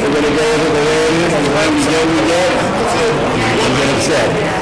we're going to go over the way it is, and the way we go, we get. I'm going to say.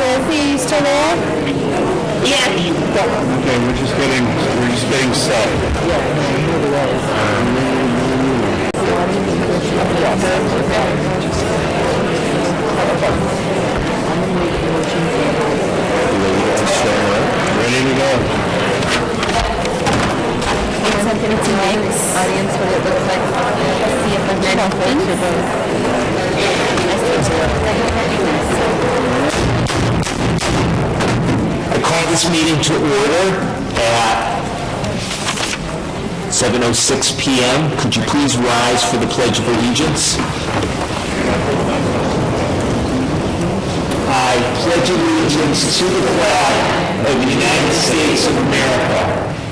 Dorothy, you still there? Yeah. Okay, we're just getting set. Ready to go. Something to make audience what it looks like. See if I'm ready to vote. I call this meeting to order at 7:06 p.m. Could you please rise for the Pledge of Allegiance? I pledge allegiance to the flag of the United States of America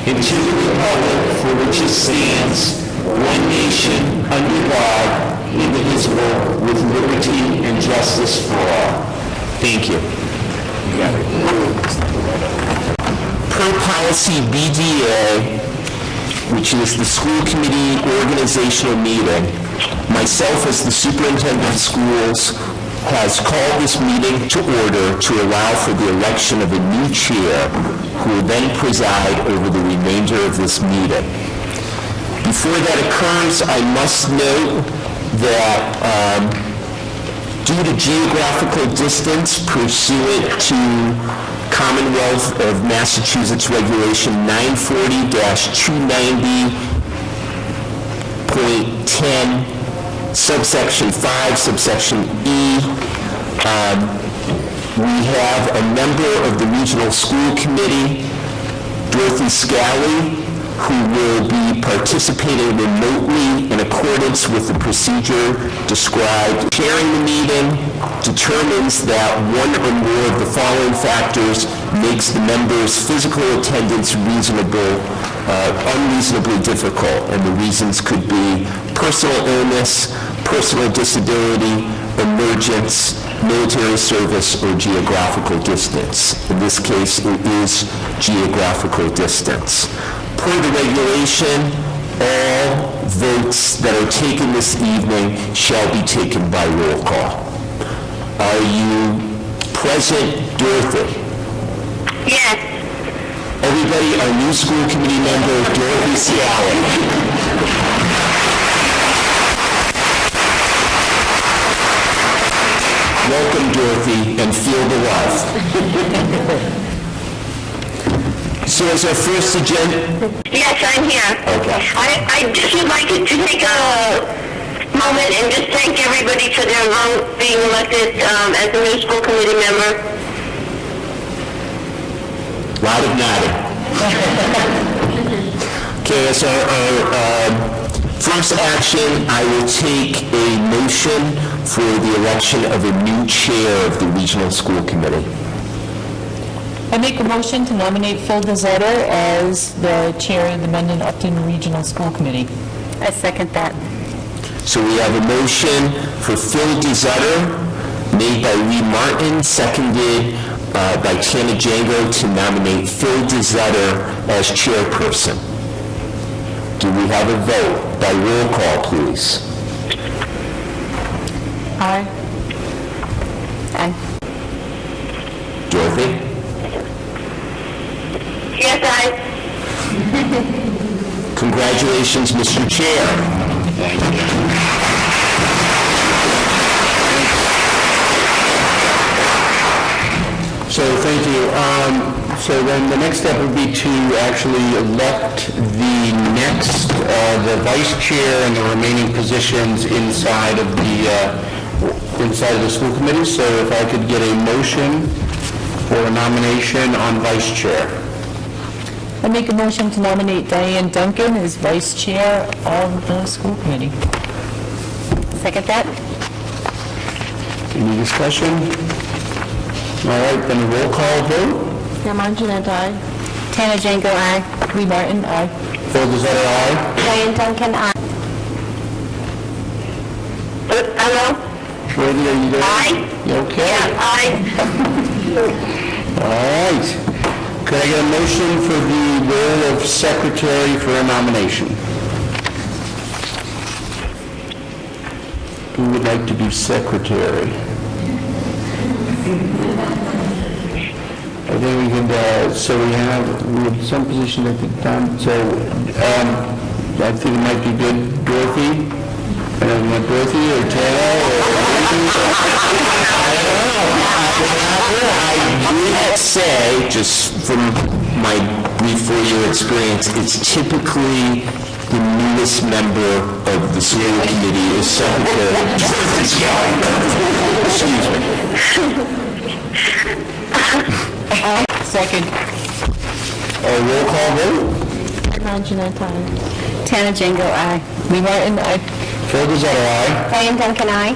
and to the republic for which it stands, one nation, under God, indivisible, with liberty and justice for all. Thank you. Per policy BDA, which is the school committee organizational meeting, myself as the superintendent of schools has called this meeting to order to allow for the election of a new chair who will then preside over the remainder of this meeting. Before that occurs, I must note that due to geographical distance pursuant to Commonwealth of Massachusetts Regulation 940-290.10, subsection 5, subsection E, we have a member of the Regional School Committee, Dorothy Scally, who will be participating remotely in accordance with the procedure described. Chairing the meeting determines that one or more of the following factors makes the members' physical attendance unreasonably difficult, and the reasons could be personal illness, personal disability, emergence, military service, or geographical distance. In this case, it is geographical distance. Per the regulation, all votes that are taken this evening shall be taken by roll call. Are you present, Dorothy? Yes. Everybody, our new school committee member, Dorothy Scally. Welcome, Dorothy, and feel the love. So as our first agenda... Yes, I'm here. Okay. I just would like to take a moment and just thank everybody for their vote being elected as a new school committee member. Lot of nodding. Okay, as our first action, I will take a motion for the election of a new chair of the Regional School Committee. I make a motion to nominate Phil Dezetter as the chair of the Mendon-Upton Regional School Committee. I second that. So we have a motion for Phil Dezetter, made by Lee Martin, seconded by Tana Django, to nominate Phil Dezetter as chairperson. Do we have a vote? By roll call, please. Aye. Aye. Dorothy? Yes, Congratulations, Mr. Chair. Thank you. So thank you. So then the next step would be to actually elect the vice chair and the remaining positions inside of the school committee. So if I could get a motion for a nomination on vice chair. I make a motion to nominate Diane Duncan as vice chair of the school committee. Second that. Any discussion? All right, then a roll call vote. Tana Django, aye. Lee Martin, aye. Phil Dezetter, aye. Diane Duncan, aye. Hello? Dorothy, are you there? Aye. You okay? Yeah, aye. All right. Could I get a motion for the role of secretary for a nomination? Who would like to be secretary? I think we could, so we have some position at the time, so, I think it might be good, Dorothy, Dorothy or Tara I would say, just from my brief 4-year experience, it's typically the newest member of the school committee is secretary. Excuse me. Second. roll call vote? Tana Jango, aye. Lee Martin, aye. Phil Desoto, aye. Diane Duncan, aye.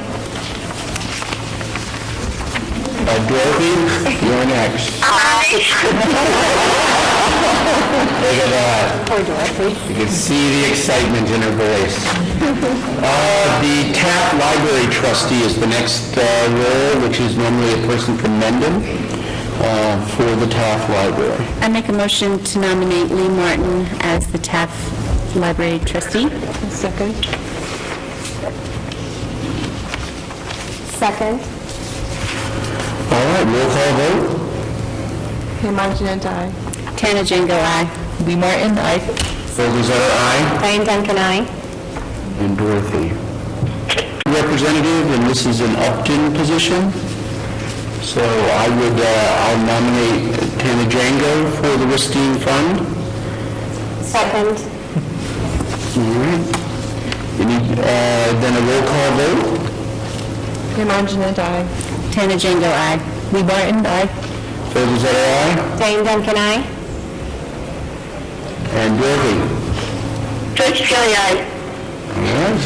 Dorothy, you're next. Look at that. Poor Dorothy. You can see the excitement in her voice. The TAP library trustee is the next role, which is normally a person from Mendon for the TAF library. I make a motion to nominate Lee Martin as the TAF Library Trustee. Second. Second. All right, roll call vote. Tana Jango, aye. Lee Martin, aye. Phil Desoto, aye. Diane Duncan, aye. And Dorothy. Representative, and this is an Upton position. So I'll nominate Tana Jango for the Ristine Fund. Second. All right. Then a roll call vote. Tana Jango, aye. Lee Martin, aye. Phil Desoto, aye. Diane Duncan, aye. And Dorothy. George Kelly, aye. All right.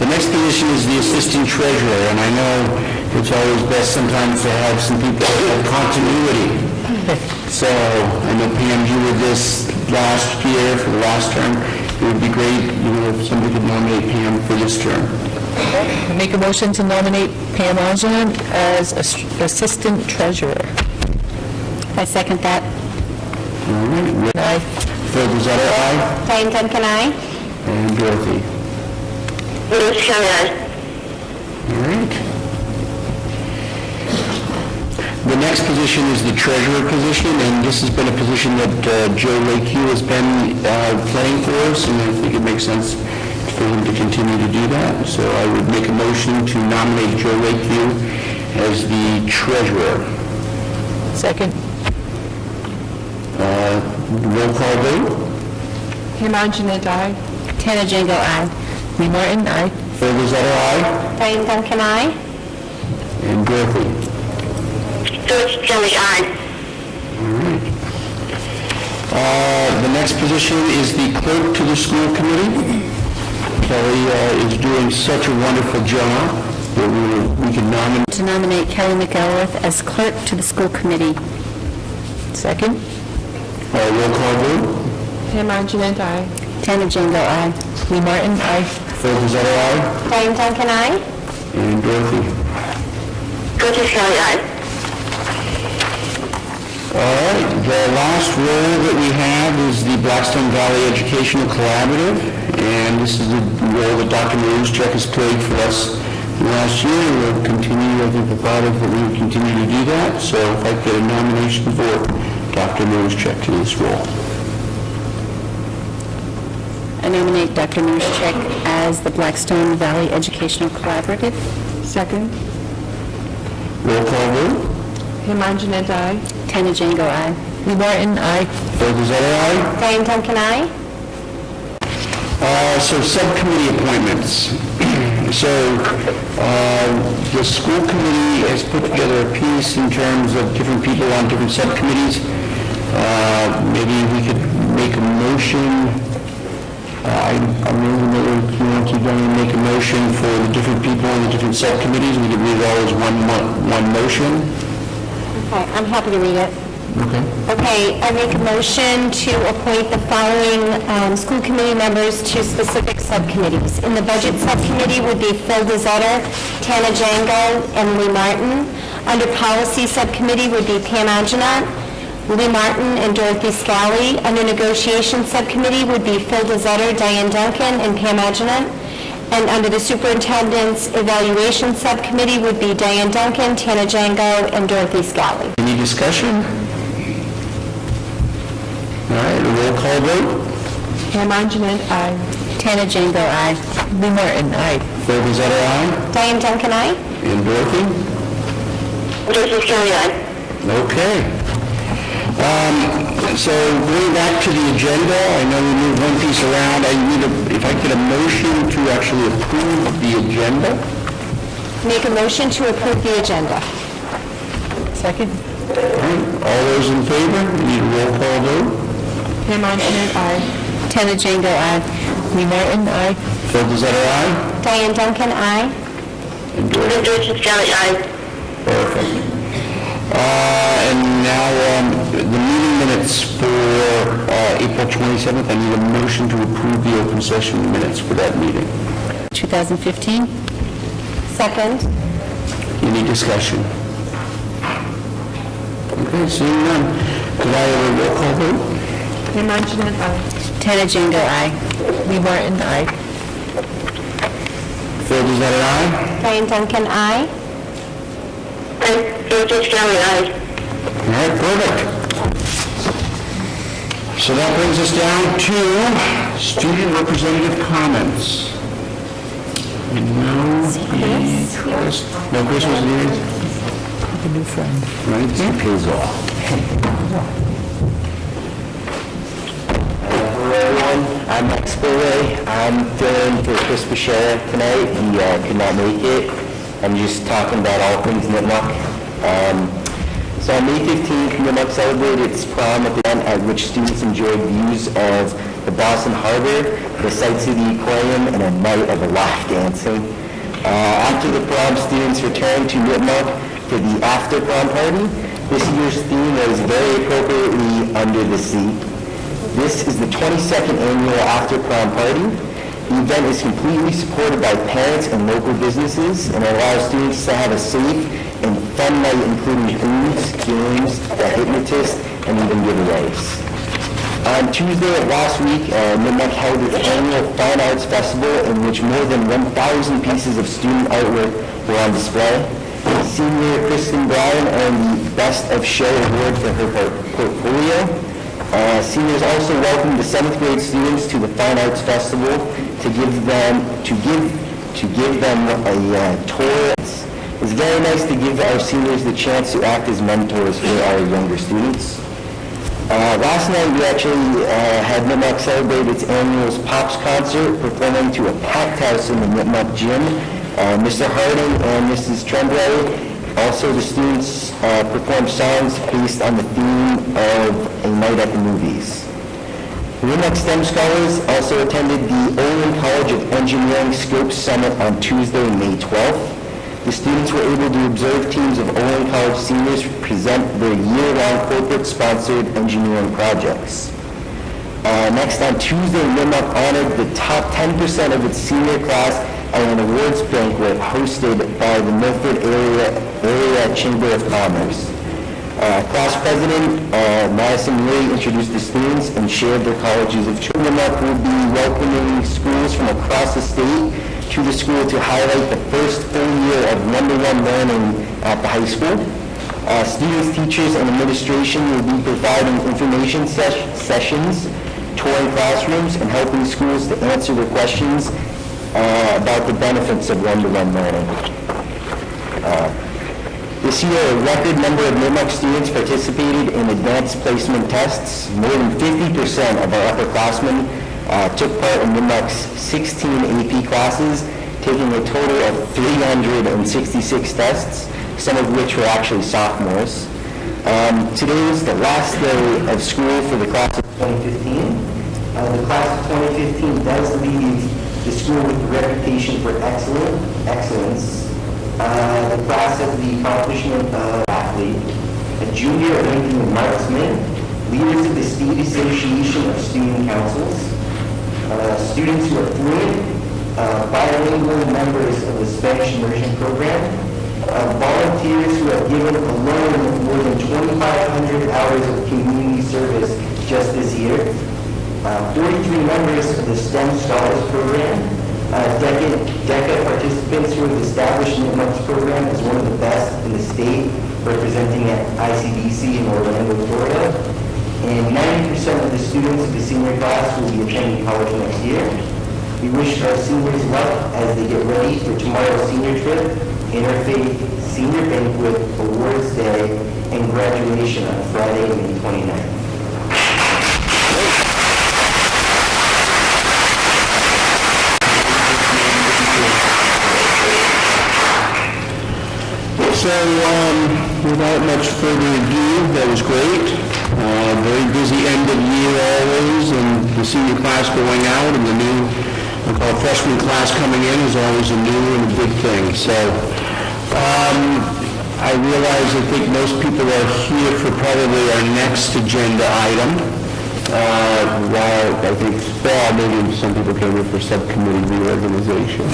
The next position is the assistant treasurer, and I know it's always best sometimes to have some people have continuity. So I know Pam, you were this last year for the last term. It would be great, if somebody could nominate Pam for this term. I make a motion to nominate Pam Angeline as assistant treasurer. I second that. All right. Aye. Phil Desoto, aye. Diane Duncan, aye. And Dorothy. George Kelly, aye. All right. The next position is the treasurer position, and this has been a position that Joe Lakeview has been playing for us, and I think it makes sense for him to continue to do that. So I would make a motion to nominate Joe Lakeview as the treasurer. Second. Roll call vote. Tana Jango, aye. Lee Martin, aye. Phil Desoto, aye. Diane Duncan, aye. And Dorothy. George Kelly, aye. The next position is the clerk to the school committee. Kelly is doing such a wonderful job that we can nominate. To nominate Kelly McElworth as clerk to the school committee. Second. Roll call vote. Tana Jango, aye. Lee Martin, aye. Phil Desoto, aye. Diane Duncan, aye. And Dorothy. George Kelly, aye. All right, the last role that we have is the Blackstone Valley Educational Collaborative, and this is the role that Dr. Maruschek has played for us last year. We'll continue, I think the thought is that we will continue to do that, so if I could get a nomination for Dr. Maruschek to this role. I nominate Dr. Maruschek as the Blackstone Valley Educational Collaborative. Second. Roll call vote. Tana Jango, aye. Lee Martin, aye. Phil Desoto, aye. Diane Duncan, aye. So subcommittee appointments. So the school committee has put together a piece in terms of different people on different subcommittees. Maybe we could make a motion. I'm really if you want to make a motion for the different people on the different subcommittees. We could read it all as one motion. Okay, I'm happy to read it. Okay. Okay, I make a motion to appoint the following school committee members to specific subcommittees. In the budget subcommittee would be Phil Desoto, Tana Jango, and Lee Martin. Under policy subcommittee would be Pam Angeline, Lee Martin, and Dorothy Scally. Under negotiation subcommittee would be Phil Desoto, Diane Duncan, and Pam Angeline. And under the superintendent's evaluation subcommittee would be Diane Duncan, Tana Jango, and Dorothy Scally. We need to discussion? All right, a roll call vote. Pam Anjanette, aye. Tana Jango, aye. Lee Martin, aye. Phil Bezetta, aye. Diane Duncan, aye. And Dorothy? Joseph Kelly, aye. Okay. So going back to the agenda, I know we moved one piece around. I need if I get a motion to actually approve the agenda. Make a motion to approve the agenda. Second. All right, all those in favor? We need a roll call vote. Pam Anjanette, aye. Tana Jango, aye. Lee Martin, aye. Phil Bezetta, aye. Diane Duncan, aye. And Dorothy? Joseph Kelly, aye. Perfect. And now, the meeting minutes for April 27th, I need a motion to approve the open session minutes for that meeting. 2015. Second. Any discussion? Okay, seeing none. Could I have a roll call vote? Pam Anjanette, aye. Tana Jango, aye. Lee Martin, aye. Phil, is that an aye? Diane Duncan, aye. And Joseph Kelly, aye. All right, perfect. So that brings us down to student representative comments. No, Chris was here. A new friend. Right there. Pays off. Hello everyone, I'm Max Spillway. I'm filling for Chris Bechara tonight. He could not make it. I'm just talking about all things Nipmuc. So on May 15th, Nipmuc celebrated its prom event at which students enjoyed views of the Boston Harbor, the sights of the aquarium, and a night of live dancing. After the prom, students returned to Nipmuc for the after prom party. This year's theme was very appropriately Under the Sea. This is the 22nd annual after prom party. The event is completely supported by parents and local businesses and allows students to have a safe and fun night, including foods, games, a hypnotist, and even giveaways. On Tuesday of last week, Nipmuc held its annual Fine Arts Festival, in which more than 1,000 pieces of student artwork were on display. Senior Kristen Brown earned the Best of Show award for her portfolio. Seniors also welcomed the 7th grade students to the Fine Arts Festival to give them a tour. It's very nice to give our seniors the chance to act as mentors for our younger students. Last night we actually had Nipmuc celebrate its annual Pops concert, performing to a packed house in the Nipmuc gym. Mr. Harding and Mrs. Tremblay. Also, the students performed songs based on the theme of A Night at the Movies. Nipmuc STEM scholars also attended the Olin College of Engineering Scopes Summit on Tuesday, May 12th. The students were able to observe teams of Olin College seniors present their year-long corporate-sponsored engineering projects. Next, on Tuesday, Nipmuc honored the top 10% of its senior class at an awards banquet hosted by the Milford Area Chamber of Commerce. Class President Madison Lee introduced the students and shared their colleges of choice. Nipmuc will be welcoming schools from across the state to the school to highlight the first full year of one-to-one learning at the high school. Students, teachers, and administration will be providing information sessions, touring classrooms, and helping schools to answer their questions about the benefits of one-to-one learning. This year, a record number of Nipmuc students participated in advanced placement tests. More than 50% of our upperclassmen took part in Nipmuc's 16 AP classes, taking a total of 366 tests, some of which were actually sophomores. Today is the last day of school for the class of 2015. The class of 2015 does leave the school with a reputation for excellence. The class has the accomplishment of athlete, a junior ranking of marksman, leaders of the State Association of Student Councils, students who are fluent, bilingual members of the Spanish immersion program, volunteers who have given alone more than 2,500 hours of community service just this year, 43 members of the STEM Scholars Program, DECA participants who have established Nipmuc's program as one of the best in the state, representing at ICDC in Orlando, Florida. And 90% of the students of the senior class will be attending college next year. We wish our seniors luck as they get ready for tomorrow's senior trip, interfaith senior banquet, awards day, and graduation on Friday, May 29th. So, without much further ado, that was great. Very busy end of year always, and the senior class going out, and the new, we call it freshman class coming in is always a new and a big thing. So, I realize I think most people are here for probably our next agenda item. While I think, well, maybe some people came here for subcommittee reorganization.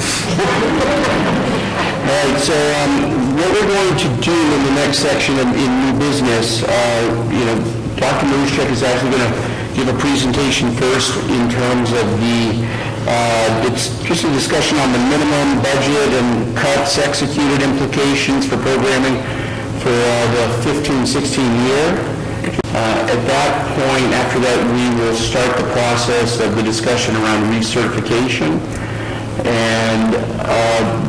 All right, so what we're going to do in the next section in new business, Dr. Moschek is actually going to give a presentation first in terms of it's just a discussion on the minimum budget and cuts, executed implications for programming for the 15-16 year. At that point, after that, we will start the process of the discussion around recertification. And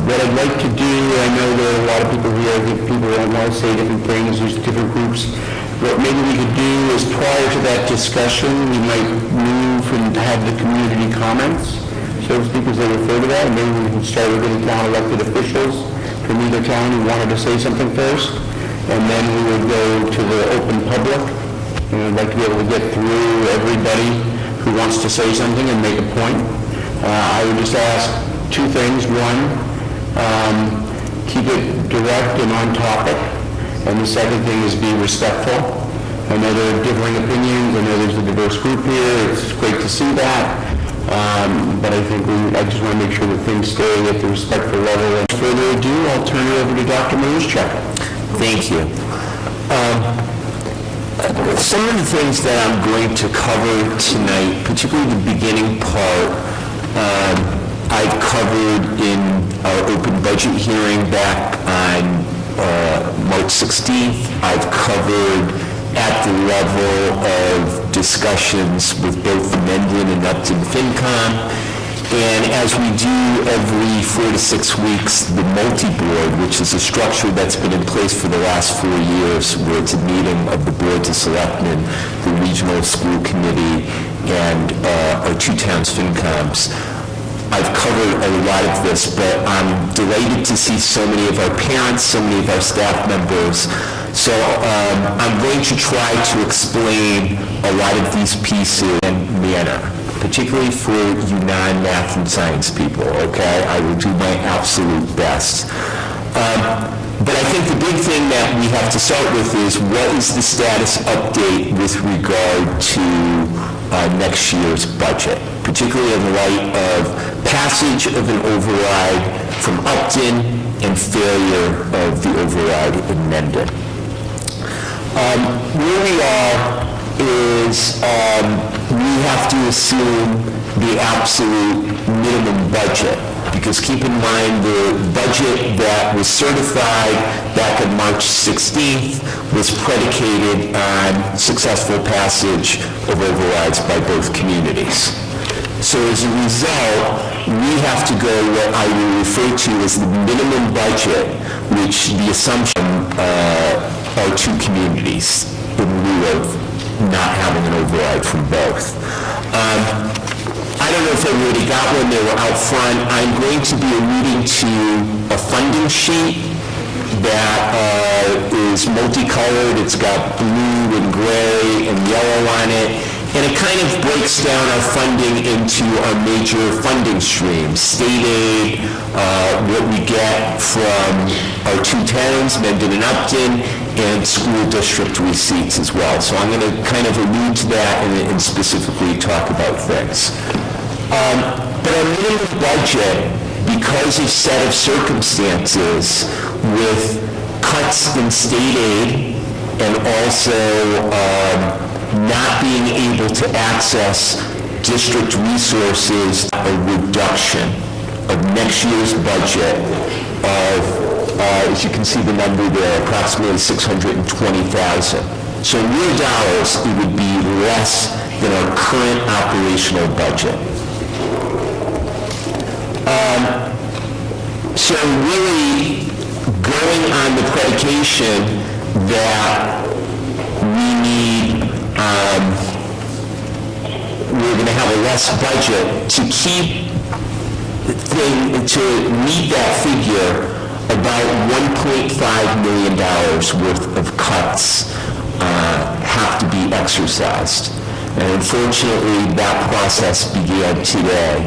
what I'd like to do, I know there are a lot of people here, people want to say different things, there's different groups. What maybe we could do is prior to that discussion, we might move and have the community comments. So speakers that refer to that, and maybe we can start with any town elected officials from either town who wanted to say something first. And then we would go to the open public. And I'd like to be able to get through everybody who wants to say something and make a point. I would just ask two things. One, keep it direct and on topic. And the second thing is be respectful. I know there are differing opinions. I know there's a diverse group here. It's great to see that. But I think I just want to make sure that things stay at the respectful level. Without further ado, I'll turn it over to Dr. Moschek. Thank you. Some of the things that I'm going to cover tonight, particularly the beginning part, I've covered in our open budget hearing back on March 16th. I've covered at the level of discussions with both the Mendon-Upton FinCom. And as we do every 4 to 6 weeks, the multi-board, which is a structure that's been in place for the last 4 years, where it's a meeting of the Board of Selectmen, the Regional School Committee, and our two towns FinComs. I've covered a lot of this, but I'm delighted to see so many of our parents, so many of our staff members. So I'm going to try to explain a lot of these pieces in manner, particularly for you non-math and science people, okay? I will do my absolute best. But I think the big thing that we have to start with is what is the status update with regard to next year's budget, particularly in the light of passage of an override from Upton and failure of the override in Mendon. Where we are is we have to assume the absolute minimum budget, because keep in mind the budget that was certified back on March 16th was predicated on successful passage of overrides by both communities. So as a result, we have to go what I will refer to as the minimum budget, which the assumption are two communities in lieu of not having an override from both. I don't know if everybody got one, they were out front. I'm going to be alluding to a funding sheet that is multicolored. It's got blue and gray and yellow on it. And it kind of breaks down our funding into our major funding streams. State aid, what we get from our two towns, Mendon and Upton, and school district receipts as well. So I'm going to kind of allude to that and specifically talk about things. But our minimum budget, because of set of circumstances with cuts in state aid and also not being able to access district resources, a reduction of next year's budget of as you can see the number there, approximately $620,000. So in real dollars, it would be less than our current operational budget. So really going on the predication that we need, we're going to have a less budget to to meet that figure, about $1.5 million worth of cuts have to be exercised. And unfortunately, that process began today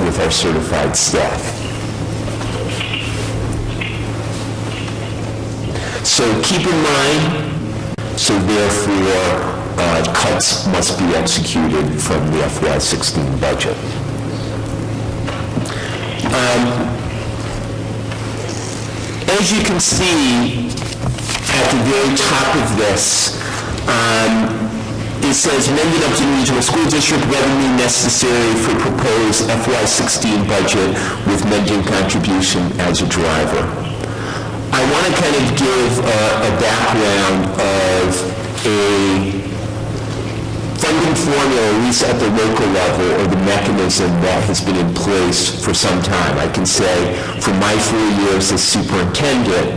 with our certified staff. So keep in mind, so therefore, cuts must be executed from the FY16 budget. As you can see at the very top of this, it says Mendon-Upton Regional School District revenue necessary for proposed FY16 budget with Mendon contribution as a driver. I want to kind of give a background of a funding formula, at least at the local level, or the mechanism that has been in place for some time. I can say, for my 4 years as superintendent,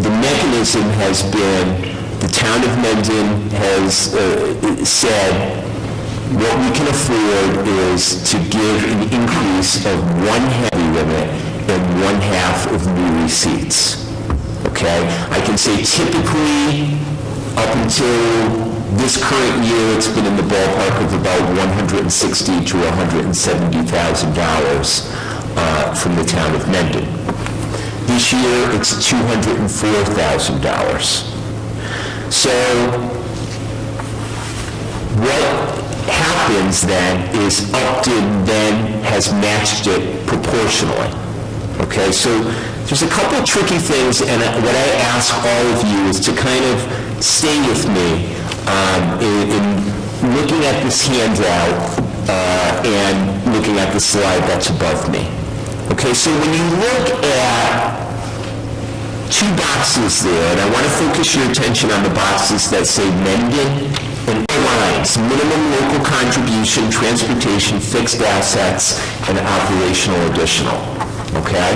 the mechanism has been, the town of Mendon has said, what we can afford is to give an increase of one heavy limit and one half of new receipts. Okay? I can say typically, up until this current year, it's been in the ballpark of about $160,000 to $170,000 from the town of Mendon. This year, it's $204,000. So what happens then is Upton then has matched it proportionally. Okay, so there's a couple of tricky things, and what I ask all of you is to kind of stay with me in looking at this handout and looking at the slide that's above me. Okay, so when you look at two boxes there, and I want to focus your attention on the boxes that say Mendon and lines, minimum local contribution, transportation, fixed assets, and operational additional. Okay?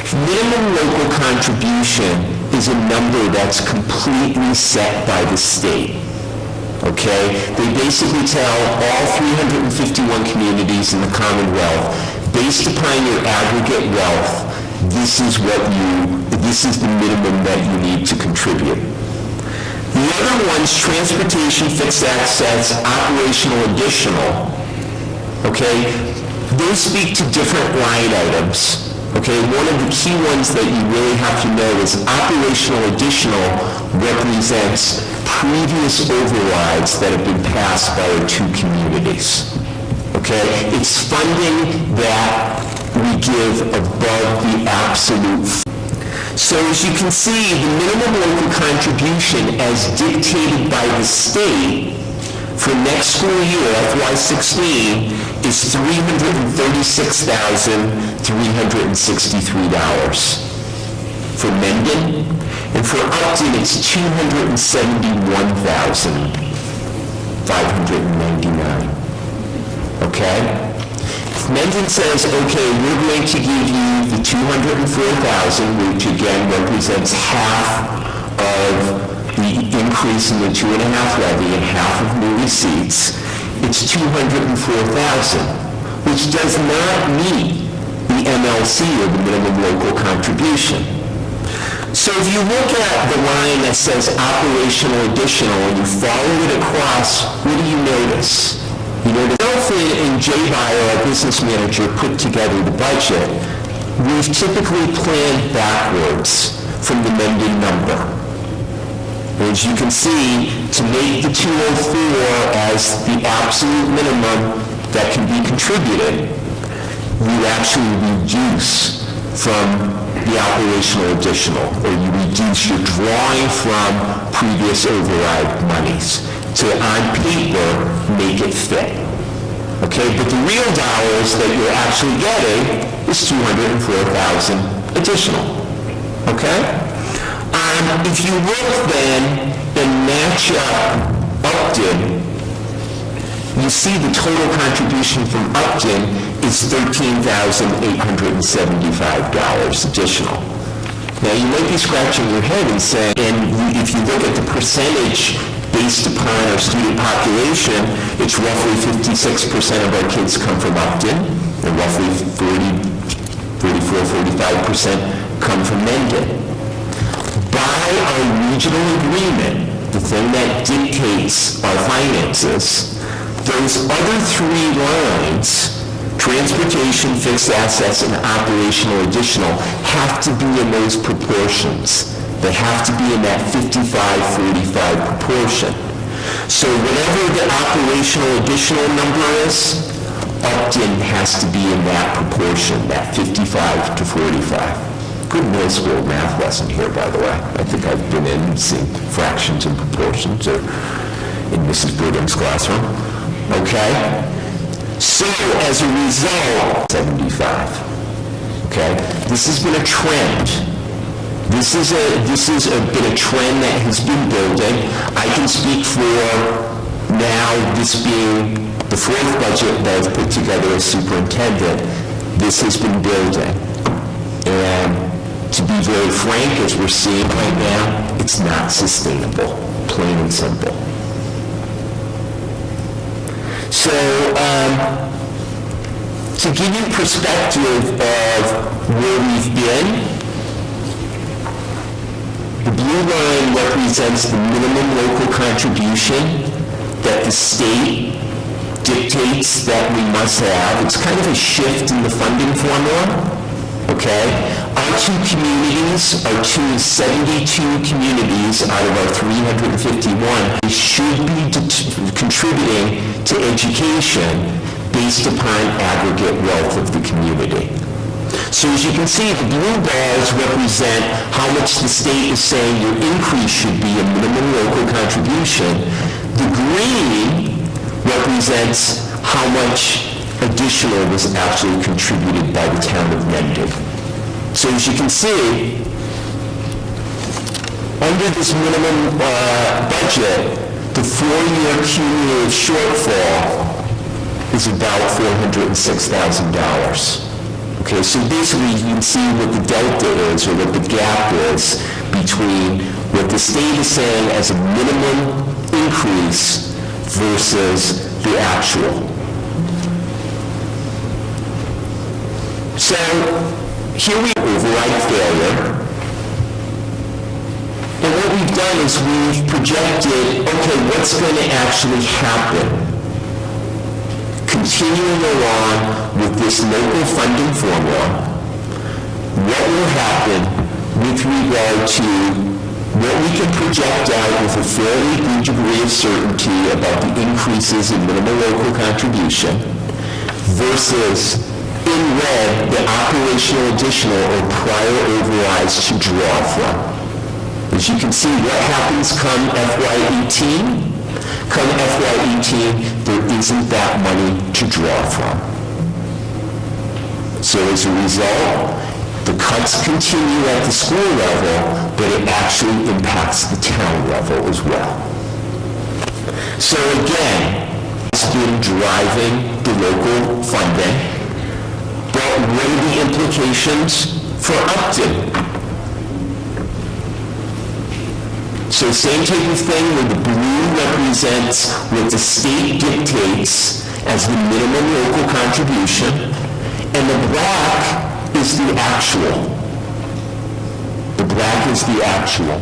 Minimum local contribution is a number that's completely set by the state. Okay? They basically tell all 351 communities in the Commonwealth, based upon your aggregate wealth, this is the minimum that you need to contribute. The other ones, transportation, fixed assets, operational additional, okay, those speak to different line items. Okay, one of the key ones that you really have to know is operational additional represents previous overrides that have been passed by our two communities. Okay, it's funding that we give above the absolute. So as you can see, the minimum local contribution as dictated by the state for next school year, FY16, is $336,363 for Mendon, and for Upton, it's $271,599. Okay? If Mendon says, okay, we're going to give you the $204,000, which again represents half of the increase in the 2.5 levy and half of new receipts, it's $204,000, which does not meet the MLC, or the minimum local contribution. So if you look at the line that says operational additional and you follow it across, what do you notice? You notice Alfred and Jay Byer, our business manager, put together the budget. We've typically planned backwards from the Mendon number. As you can see, to make the 204 as the absolute minimum that can be contributed, you actually reduce from the operational additional, or you reduce your drawing from previous override monies to, on paper, make it fit. Okay, but the real dollars that you're actually getting is $204,599. additional, okay? If you look then and match up Upton, you see the total contribution from Upton is $13,875 additional. Now, you might be scratching your head and saying, and if you look at the percentage based upon our student population, it's roughly 56% of our kids come from Upton, and roughly 45% come from Mendon. By our regional agreement, the thing that dictates our finances, those other three lines, transportation, fixed assets, and operational additional, have to be in those proportions. They have to be in that 55-45 proportion. So whatever the operational additional number is, Upton has to be in that proportion, that 55 to 45. Good middle school math lesson here, by the way. I think I've been in and seen fractions and proportions in Mrs. Brigham's classroom. Okay? So, as a result, 75. Okay? This has been a trend. This is been a trend that has been building. I can speak for now, this being the fourth budget that I've put together as superintendent. This has been building. And to be very frank, as we're seeing right now, it's not sustainable, plain and simple. So, to give you perspective of where we've been, the blue line represents the minimum local contribution that the state dictates that we must have. It's kind of a shift in the funding formula, okay? Our two communities are 72 communities out of our 351. They should be contributing to education based upon aggregate wealth of the community. So as you can see, the blue bars represent how much the state is saying your increase should be a minimum local contribution. The green represents how much additional was actually contributed by the town of Mendon. So as you can see, under this minimum budget, the 4-year cumulative shortfall is about $406,000. Okay, so basically you can see what the delta is, or what the gap is, between what the state is saying as a minimum increase versus the actual. So here we override failure. And what we've done is we've projected, okay, what's going to actually happen? Continuing along with this local funding formula, what will happen with regard to what we can project out with a fairly good degree of certainty about the increases in minimum local contribution versus in red the operational additional or prior overrides to draw from. As you can see, what happens come FY18? Come FY18, there isn't that money to draw from. So as a result, the cuts continue at the school level, but it actually impacts the town level as well. So again, it's been driving the local funding, but what are the implications for Upton? So same type of thing where the blue represents what the state dictates as the minimum local contribution, and the black is the actual. The black is the actual.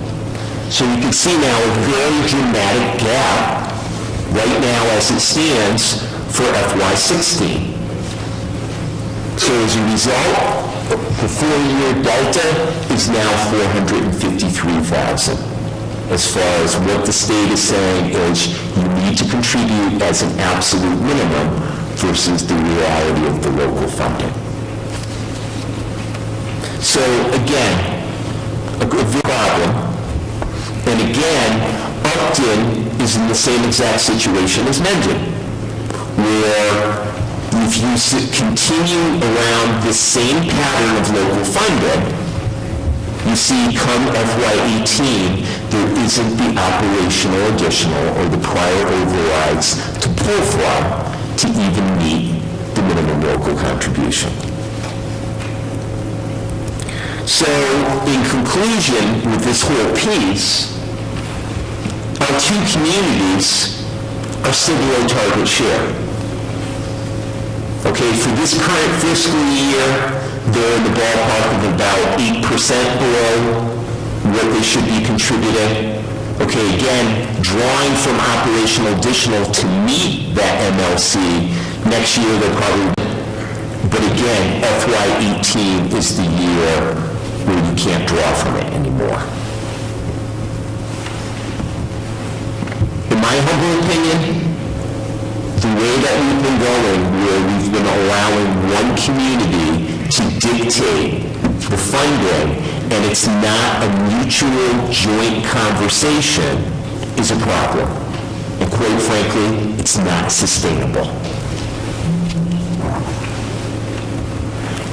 So you can see now a very dramatic gap right now as it stands for FY16. So as a result, the 4-year delta is now $453,000. As far as what the state is saying is you need to contribute as an absolute minimum versus the reality of the local funding. So again, a good problem. And again, Upton is in the same exact situation as Mendon, where if you continue around the same pattern of local funding, you see come FY18, there isn't the operational additional or the prior overrides to pull from to even meet the minimum local contribution. So, in conclusion, with this whole piece, our two communities are still below target share. Okay, for this current fiscal year, they're in the ballpark of about 8% below what they should be contributing. Okay, again, drawing from operational additional to meet that MLC, next year they're probably, but again, FY18 is the year where you can't draw from it anymore. In my humble opinion, the way that we've been going, where we've been allowing one community to dictate the funding, and it's not a mutual joint conversation, is a problem. And quite frankly, it's not sustainable.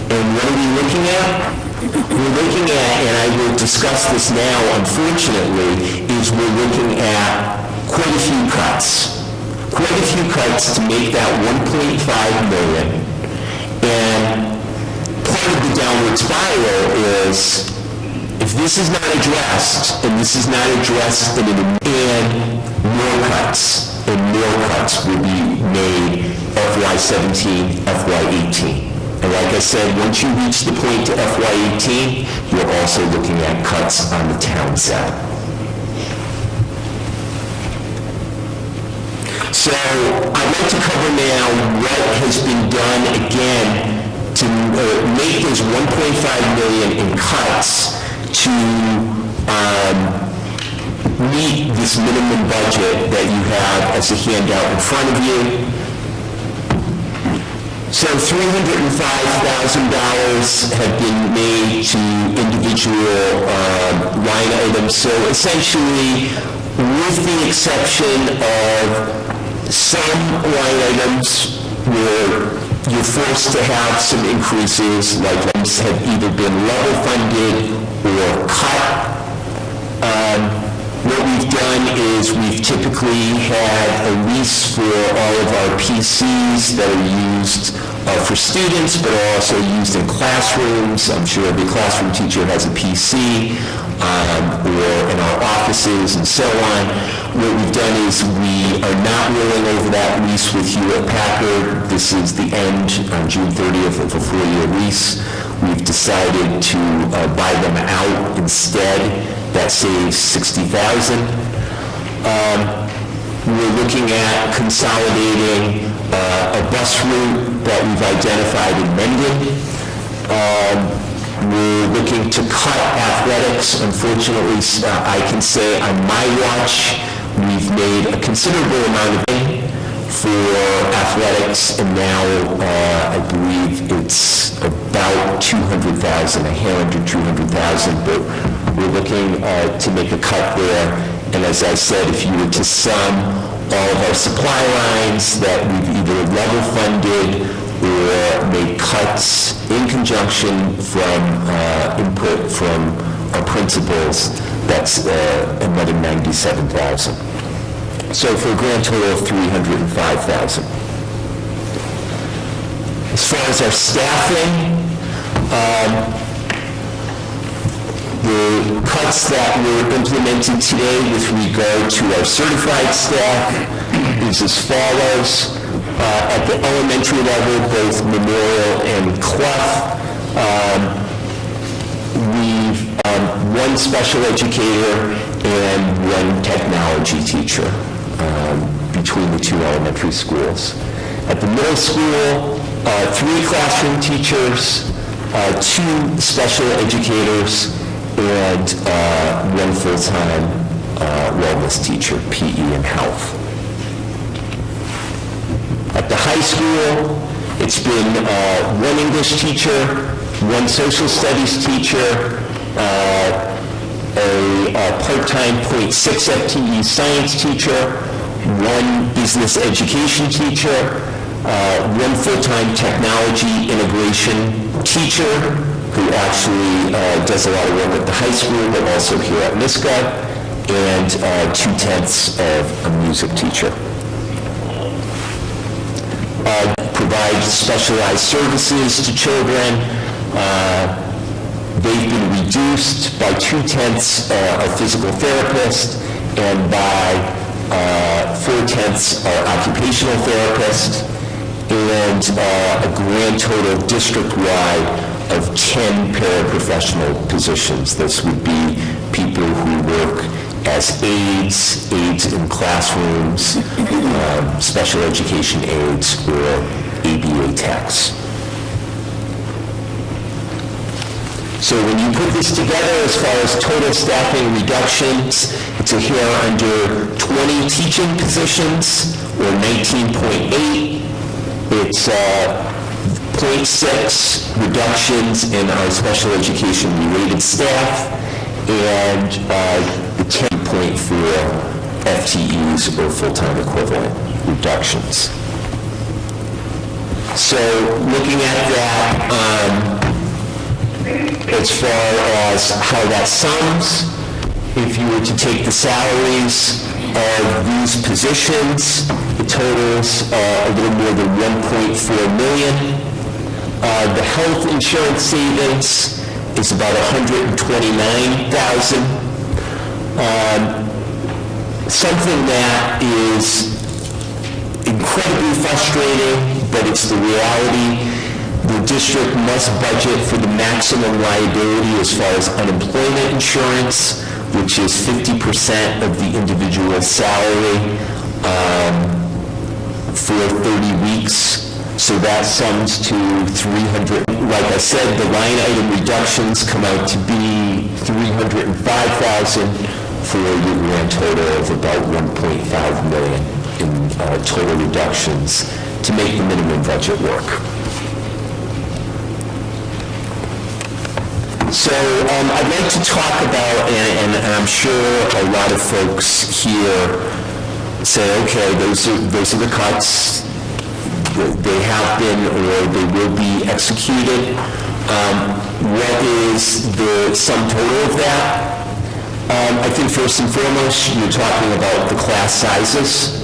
And what are we looking at? We're looking at, and I will discuss this now, unfortunately, is we're looking at quite a few cuts. Quite a few cuts to make that 1.5 million. And part of the downward spiral is, if this is not addressed, and this is not addressed and more cuts will be made FY17, FY18. And like I said, once you reach the point to FY18, you're also looking at cuts on the town side. So I'd like to cover now what has been done again to make those 1.5 million in cuts to meet this minimum budget that you have as a handout in front of you. So $305,000 have been made to individual line items. So essentially, with the exception of some line items where you're forced to have some increases, like those have either been level funded or cut. What we've done is we've typically had a lease for all of our PCs that are used for students, but are also used in classrooms. I'm sure every classroom teacher has a PC, or in our offices and so on. What we've done is we are not rolling over that lease with Hewlett-Packard. This is the end on June 30th of a 4-year lease. We've decided to buy them out instead. That saves $60,000. We're looking at consolidating a bus route that we've identified in Mendon. We're looking to cut athletics. Unfortunately, I can say on my watch, we've made a considerable amount of money for athletics, and now I believe it's about $200,000, a hair under $200,000, but we're looking to make a cut there. And as I said, if you were to sum all of our supply lines that we've either level funded or made cuts in conjunction from input from our principals, that's another $97,000. So for a grand total of $305,000. As far as our staffing, the cuts that were implemented today with regard to our certified staff is as follows. At the elementary level, both Memorial and Clough, we've one special educator and one technology teacher between the two elementary schools. At the middle school, 3 classroom teachers, 2 special educators, and 1 full-time wellness teacher, PE and health. At the high school, it's been 1 English teacher, 1 social studies teacher, a part-time 0.6 FTE science teacher, 1 business education teacher, one full-time technology integration teacher who actually does a lot of work at the high school, but also here at NISCA, and 2/10 of a music teacher. Provide specialized services to children. They've been reduced by 2/10 a physical therapist and by 4/10 our occupational therapist, and a grand total district-wide of 10 paraprofessional positions. This would be people who work as aides in classrooms, special education aides, or ABA techs. So when you put this together, as far as total staffing reductions, it's a hair under 20 teaching positions, or 19.8. It's 0.6 reductions in our special education related staff, and the 10.4 FTEs, or full-time equivalent, reductions. So looking at that, as far as how that sums, if you were to take the salaries of these positions, it totals a little more than $1.4 million. The health insurance savings is about $129,000. Something that is incredibly frustrating, but it's the reality. The district must budget for the maximum liability as far as unemployment insurance, which is 50% of the individual salary for 30 weeks. So that sums to 300. Like I said, the line item reductions come out to be $305,000 for a grand total of about $1.5 million in total reductions to make the minimum budget work. So I'd like to talk about, and I'm sure a lot of folks here say, okay, those are the cuts. They have been or they will be executed. What is the sum total of that? I think first and foremost, you're talking about the class sizes.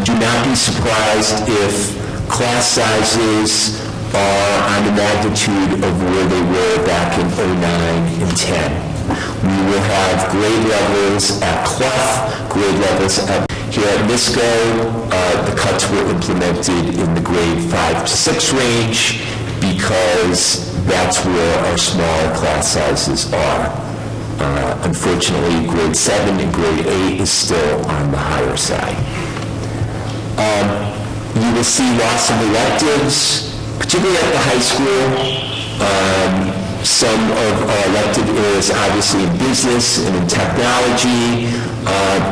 Do not be surprised if class sizes are on the magnitude of where they were back in 09 and 10. We will have grade levels at Clough, grade levels at here at NISCO. The cuts were implemented in the grade 5 to 6 range because that's where our smaller class sizes are. Unfortunately, grade 7 and grade 8 is still on the higher side. You will see lots of electives, particularly at the high school. Some of our elective areas obviously in business and in technology,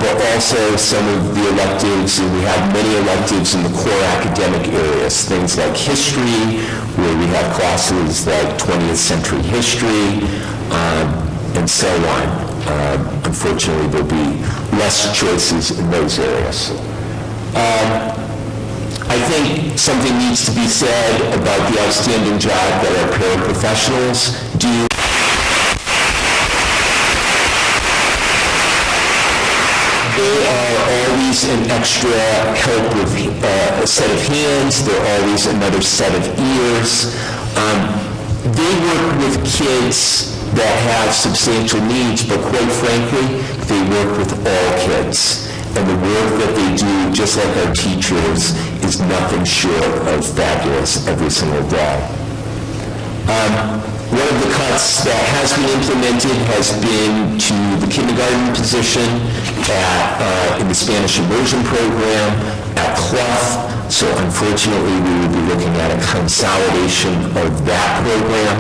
but also some of the electives, and we have many electives in the core academic areas, things like history, where we have classes like 20th century history, and so on. Unfortunately, there'll be less choices in those areas. I think something needs to be said about the outstanding job that our paraprofessionals do. They are always an extra help with a set of hands. They're always another set of ears. They work with kids that have substantial needs, but quite frankly, they work with all kids. And the work that they do, just like our teachers, is nothing short of fabulous every single day. One of the cuts that has been implemented has been to the kindergarten position in the Spanish immersion program at Clough. So unfortunately, we will be looking at a consolidation of that program.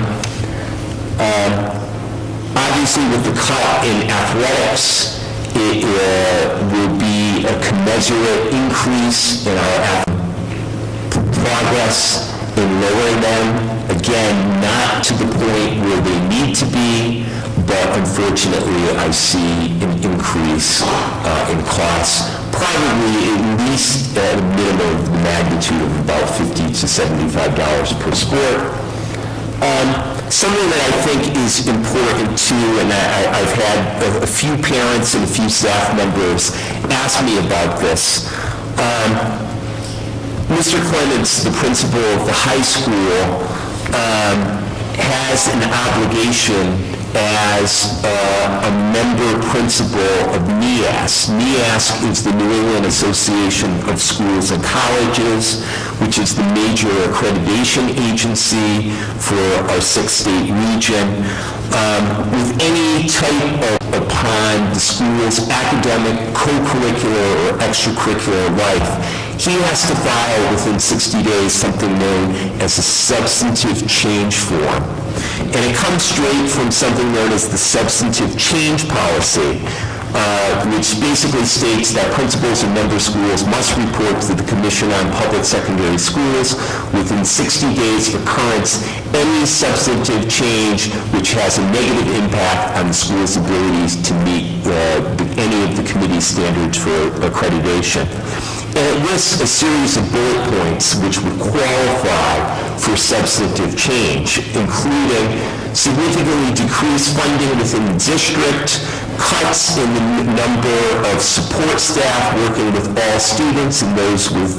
Obviously, with the cut in athletics, it will be a commensurate increase in our progress in lowering them. Again, not to the point where they need to be, but unfortunately I see an increase in costs probably at least at a minimum of the magnitude of about $50 to $75 per sport. Something that I think is important too, and I've had a few parents and a few staff members ask me about this. Mr. Clements, the principal of the high school, has an obligation as a member principal of NEASC. NEASC is the New England Association of Schools and Colleges, which is the major accreditation agency for our 6-state region. With any type of upon the school's academic, co-curricular, or extracurricular life, he has to file within 60 days something known as a substantive change form. And it comes straight from something known as the substantive change policy, which basically states that principals and member schools must report to the Commission on Public Secondary Schools within 60 days of occurrence any substantive change which has a negative impact on the school's abilities to meet any of the committee's standards for accreditation. And it lists a series of bullet points which would qualify for substantive change, including significantly decreased funding within the district, cuts in the number of support staff working with all students and those with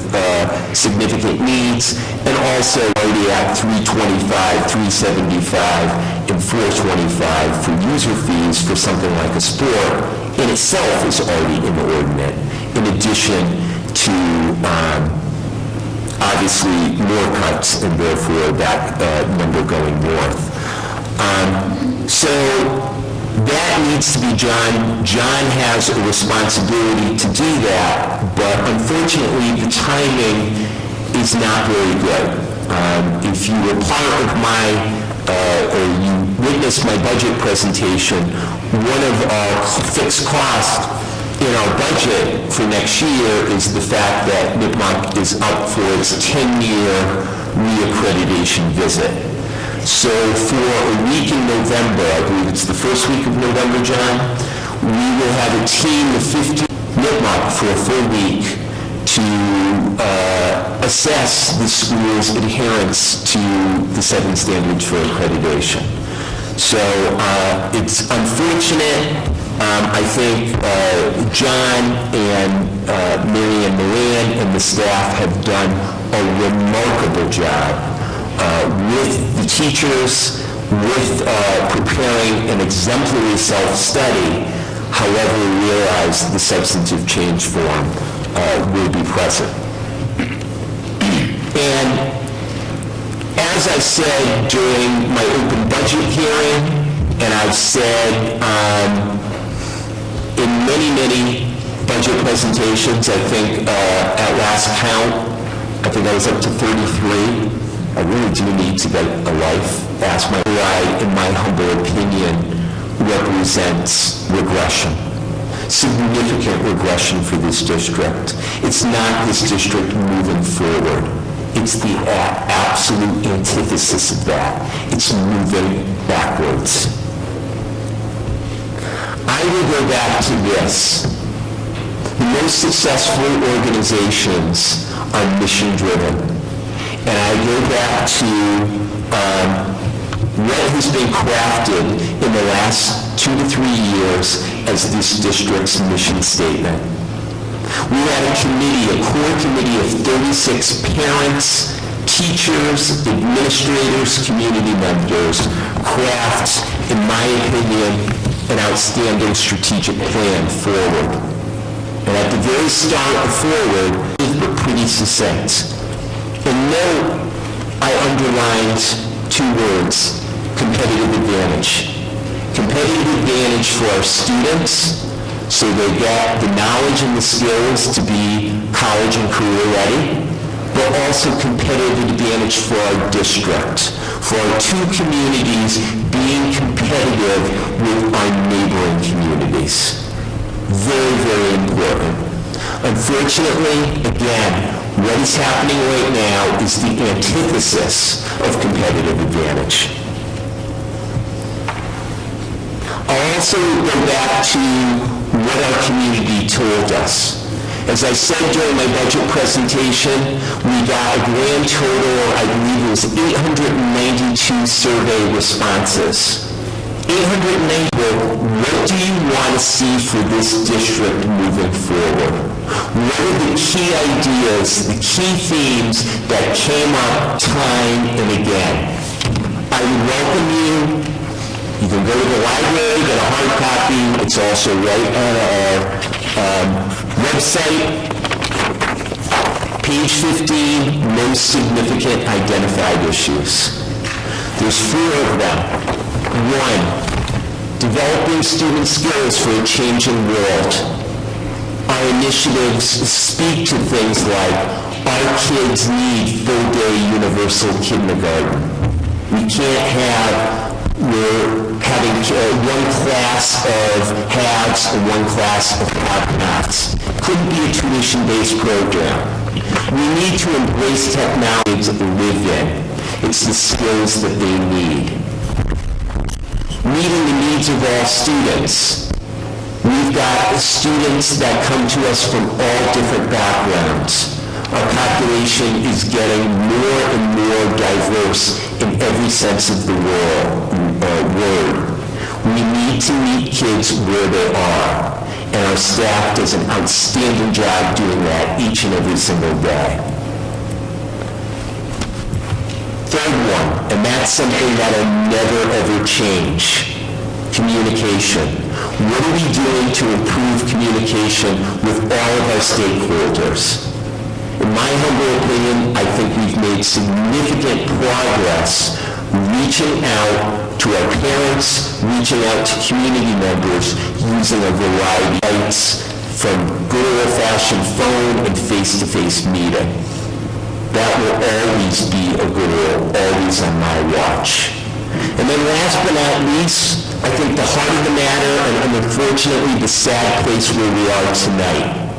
significant needs, and also already at 325, 375, and 425 for user fees for something like a sport in itself is already inordinate, in addition to obviously more cuts and therefore that number going north. So that needs to be John. John has a responsibility to do that, but unfortunately the timing is not very good. If you were part of my, or you witnessed my budget presentation, one of our fixed costs in our budget for next year is the fact that Nipmuc is up for its 10-year reaccreditation visit. So for a week in November, I believe it's the first week of November, John, we will have a team of 50 Nipmuc for a full week to assess the school's adherence to the 7 standards for accreditation. So it's unfortunate. I think John and Mary Ann Moran and the staff have done a remarkable job with the teachers, with preparing an exemplary self-study. However, we realize the substantive change form will be present. And as I said during my open budget hearing, and I've said in many budget presentations, I think at last count, I think I was up to 33. I really do need to get a life. That's my ride, in my humble opinion, represents regression. Significant regression for this district. It's not this district moving forward. It's the absolute antithesis of that. It's moving backwards. I will go back to this. The most successful organizations are mission-driven. And I go back to what has been crafted in the last 2 to 3 years as this district's mission statement. We had a committee, a core committee of 36 parents, teachers, administrators, community members, craft, in my opinion, an outstanding strategic plan forward. And at the very start of forward, we're pretty succinct. And note, I underlined 2 words, competitive advantage. Competitive advantage for our students, so they get the knowledge and the skills to be college and career ready, but also competitive advantage for our district, for our 2 communities being competitive with our neighboring communities. Very, very important. Unfortunately, again, what is happening right now is the antithesis of competitive advantage. I'll also go back to what our community told us. As I said during my budget presentation, we got a grand total, I believe it was 892 survey responses. 890, well, what do you want to see for this district moving forward? What are the key ideas, the key themes that came up time and again? I would welcome you. You can go to the library, get a hard copy. It's also right on our website. Page 15, most significant identified issues. There's 4 of them. 1, developing student skills for a changing world. Our initiatives speak to things like our kids need full-day universal kindergarten. We can't have, we're having one class of haves and one class of have-nots. Couldn't be a tuition-based program. We need to embrace technology that we live in. It's the skills that they need. Meeting the needs of all students. We've got students that come to us from all different backgrounds. Our population is getting more and more diverse in every sense of the word. We need to meet kids where they are, and our staff does an outstanding job doing that each and every single day. Third one, and that's something that'll never ever change, communication. What are we doing to improve communication with all of our stakeholders? In my humble opinion, I think we've made significant progress reaching out to our parents, reaching out to community members, using a variety of sites, from good old-fashioned phone and face-to-face meeting. That will always be a goal, always on my watch. And then last but not least, I think the heart of the matter, and unfortunately the sad place where we are tonight,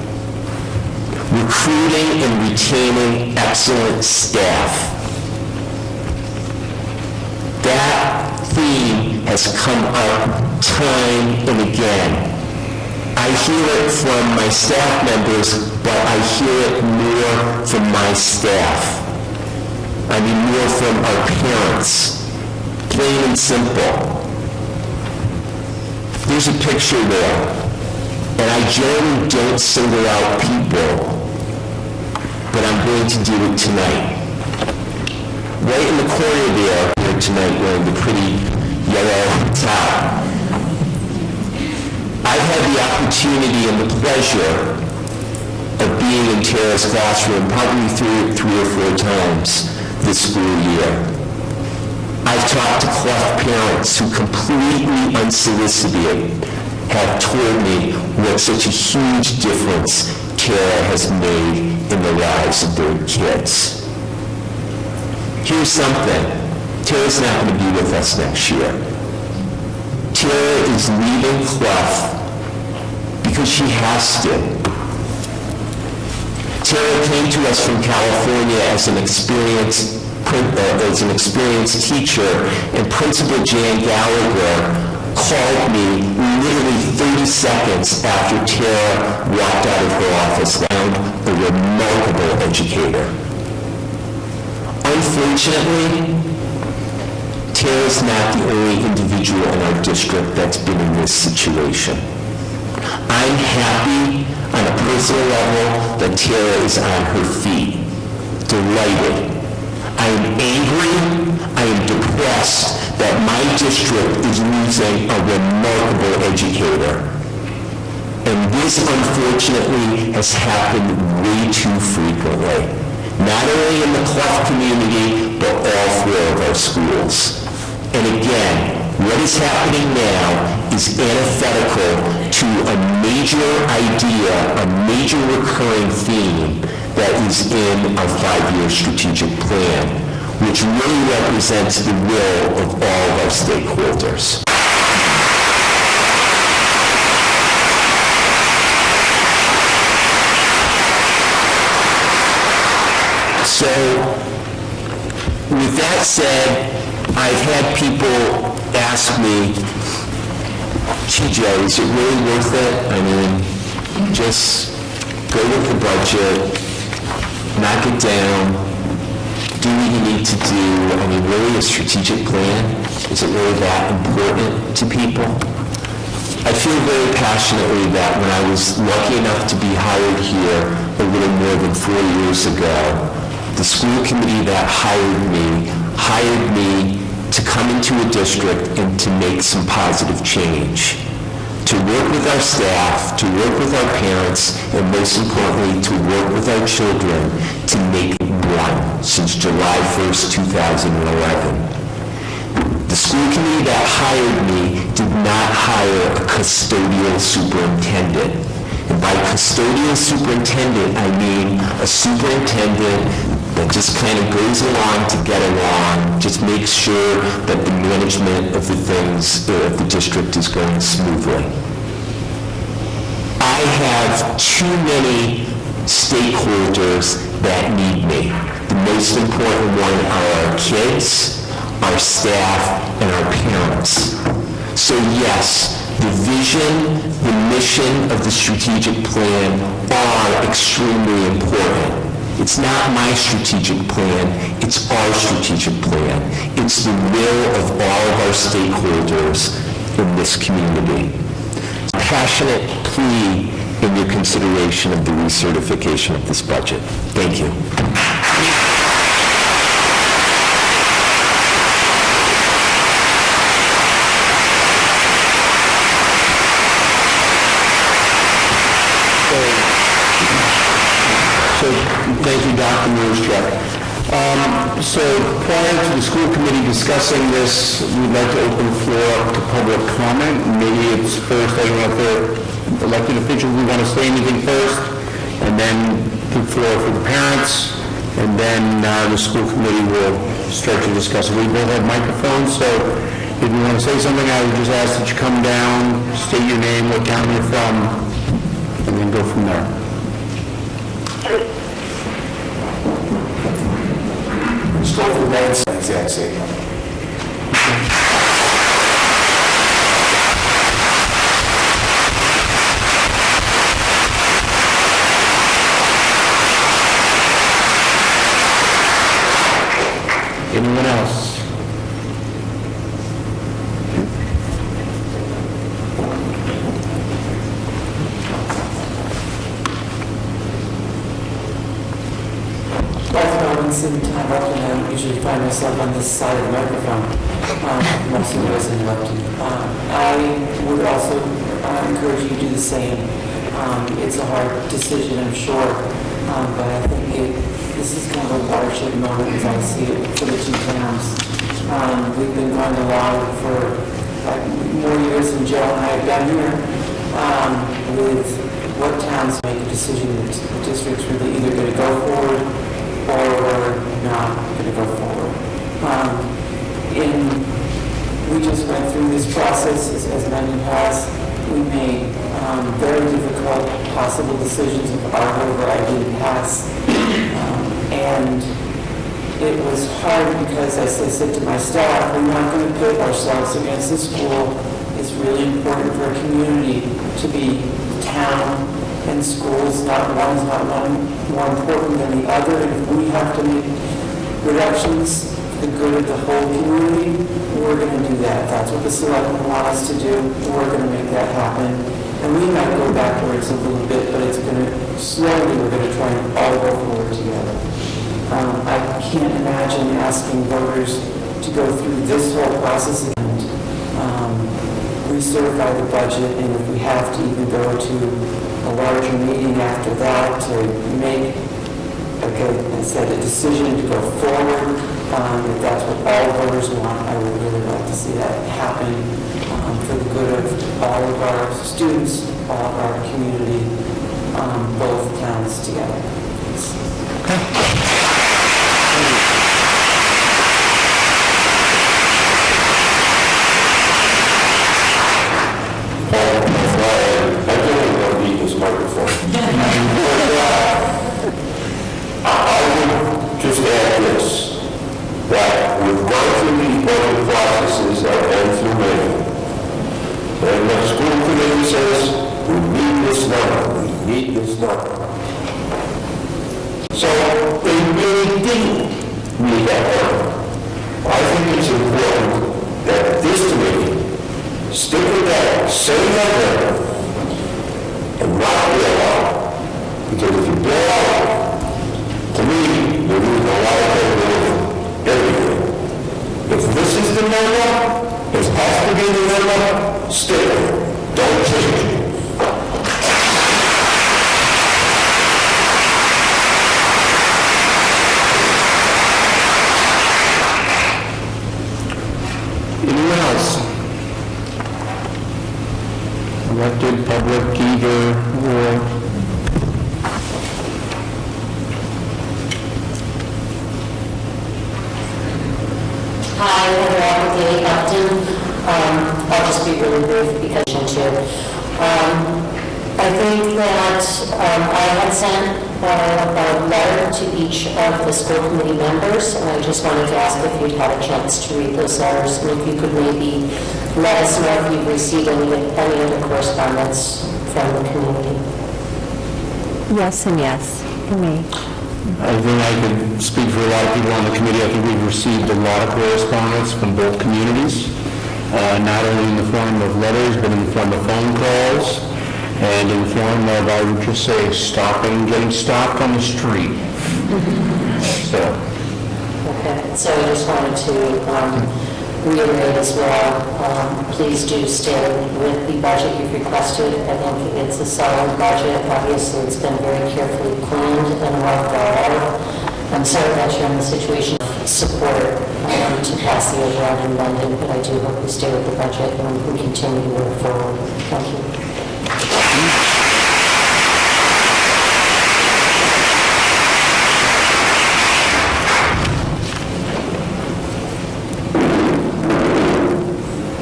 recruiting and retaining excellent staff. That theme has come up time and again. I hear it from my staff members, but I hear it more from my staff. I mean more from our parents. Plain and simple. There's a picture there, and I generally don't single out people, but I'm going to do it tonight. Right in the corner there, here tonight, wearing the pretty yellow top, I've had the opportunity and the pleasure of being in Tara's classroom probably three or four times this school year. I've talked to Clough parents who completely unsolicited have told me what such a huge difference Tara has made in the lives of their kids. Here's something. Tara's not going to be with us next year. Tara is leaving Clough because she has to. Tara came to us from California as an experienced teacher, and Principal Jan Gallagher called me literally 30 seconds after Tara walked out of her office. Found a remarkable educator. Unfortunately, Tara's not the only individual in our district that's been in this situation. I'm happy on a personal level that Tara is on her feet. Delighted. I am angry, I am depressed that my district is losing a remarkable educator. And this, unfortunately, has happened way too frequently. Not only in the Clough community, but all 4 of our schools. And again, what is happening now is antithetical to a major idea, a major recurring theme that is in our 5-year strategic plan, which really represents the will of all of our stakeholders. So, with that said, I've had people ask me, gee, Joe, is it really worth it? I mean, just go with the budget, knock it down, do what you need to do. I mean, really, a strategic plan, is it really that important to people? I feel very passionately that when I was lucky enough to be hired here a little more than 4 years ago, the school committee that hired me to come into a district and to make some positive change, to work with our staff, to work with our parents, and most importantly, to work with our children to make it one since July 1st, 2011. The school committee that hired me did not hire a custodial superintendent. And by custodial superintendent, I mean a superintendent that just kind of goes along to get along, just makes sure that the management of the things of the district is going smoothly. I have too many stakeholders that need me. The most important one are our kids, our staff, and our parents. So yes, the vision, the mission of the strategic plan are extremely important. It's not my strategic plan, it's our strategic plan. It's the will of all of our stakeholders in this community. Passionate plea in your consideration of the recertification of this budget. Thank you. So, thank you, Dr. Moorestruck. So prior to the school committee discussing this, we'd like to open the floor up to public comment. Maybe it's first, I don't know if the elected officials who want to say anything first, and then the floor for the parents, and then the school committee will start to discuss it. We both have microphones, so if you want to say something, I would just ask that you come down, state your name, what town you're from, and then go from there. Start with the exact same. Anyone else? I usually find myself on this side of the microphone, most of the ways interrupted. I would also encourage you to do the same. It's a hard decision, I'm sure, but I think this is kind of a watershed moment as I see it for the two towns. We've been going along for more years than Joe and I have been here with what towns make a decision that the district's really either going to go forward or we're not going to go forward. We just went through this process, as Mendon has. We made very difficult possible decisions if our override didn't pass. And it was hard because, as I said to my staff, we're not going to pit ourselves against the school. It's really important for a community to be town and schools. Not one is not one more important than the other. And if we have to make reductions for the good of the whole community, we're going to do that. That's what the selectmen want us to do. We're going to make that happen. And we might go backwards a little bit, but it's going to, slowly we're going to try and all go forward together. I can't imagine asking voters to go through this whole process and recertify the budget, and if we have to even go to a larger meeting after that to make a decision to go forward. If that's what all voters want, I would really like to see that happen for the good of all of our students, all of our community, both towns together. Just add this, that we've gone through these budget processes that went through many. And the school committee says, we need this number, we need this work. So they really didn't need that work. I think it's important that this committee stick with that same number and not blow out. Because if you blow out, to me, you're losing a lot of credibility everywhere. If this is the number, it has to be the number, stay with it. Don't change it. Anyone else? Elected, public, either, or? Hi, Heather Mendon-Upton. I'll just be really brief because I think that I had sent a letter to each of the school committee members, and I just wanted to ask if you'd had a chance to read those letters, and if you could maybe let us know if you've received any other correspondence from the community. Yes and yes, for me. I think I could speak for a lot of people on the committee. I think we've received a lot of correspondence from both communities, not only in the form of letters, but in the form of phone calls, and in the form of, I would just say, getting stopped on the street. So. Okay, so I just wanted to reiterate as well, please do stay with the budget you've requested. I think it's a solid budget. Obviously, it's been very carefully planned and well thought out. I'm sorry that you're in the situation of support to pass the override in London, but I do hope we stay with the budget and we continue to move forward. Thank you.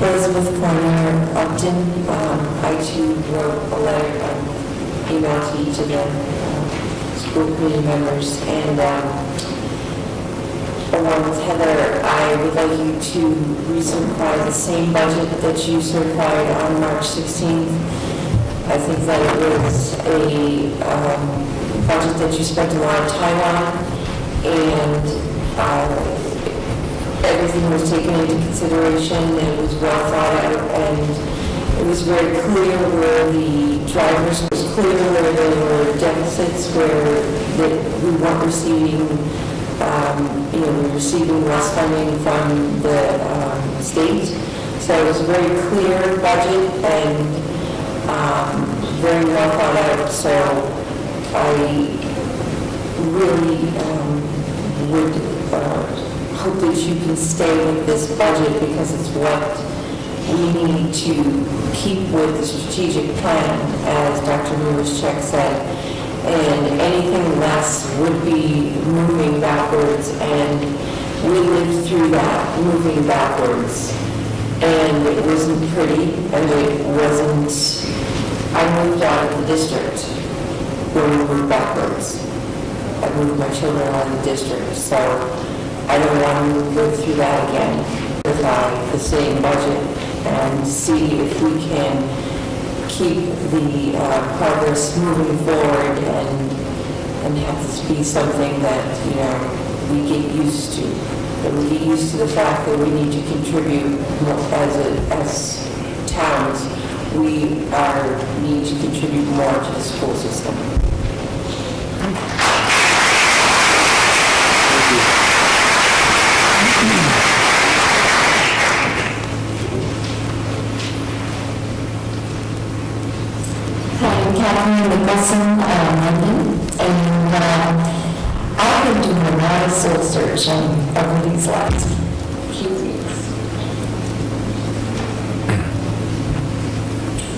Elizabeth Upton. I too wrote a letter, email to each of the school committee members, and along with Heather, I would like you to recertify the same budget that you certified on March 16th. I think that it was a budget that you spent a lot of time on, and everything was taken into consideration. It was well thought out, and it was very clear where the drivers, was clear where there were deficits, where we weren't receiving, we were receiving less funding from the state. So it was a very clear budget and very well thought out. So I really would hope that you can stay with this budget because it's what we need to keep with the strategic plan, as Dr. Lewis-Check said. And anything less would be moving backwards, and we lived through that, moving backwards. And it wasn't pretty, and it wasn't, I moved out of the district when we moved backwards. I moved my children out of the district, so I don't want to go through that again with the same budget, and see if we can keep the progress moving forward and have this be something that, we get used to. That we get used to the fact that we need to contribute more as towns. We need to contribute more to the school system. Nicholson, London, and I've been doing a lot of soul searching over these last few weeks.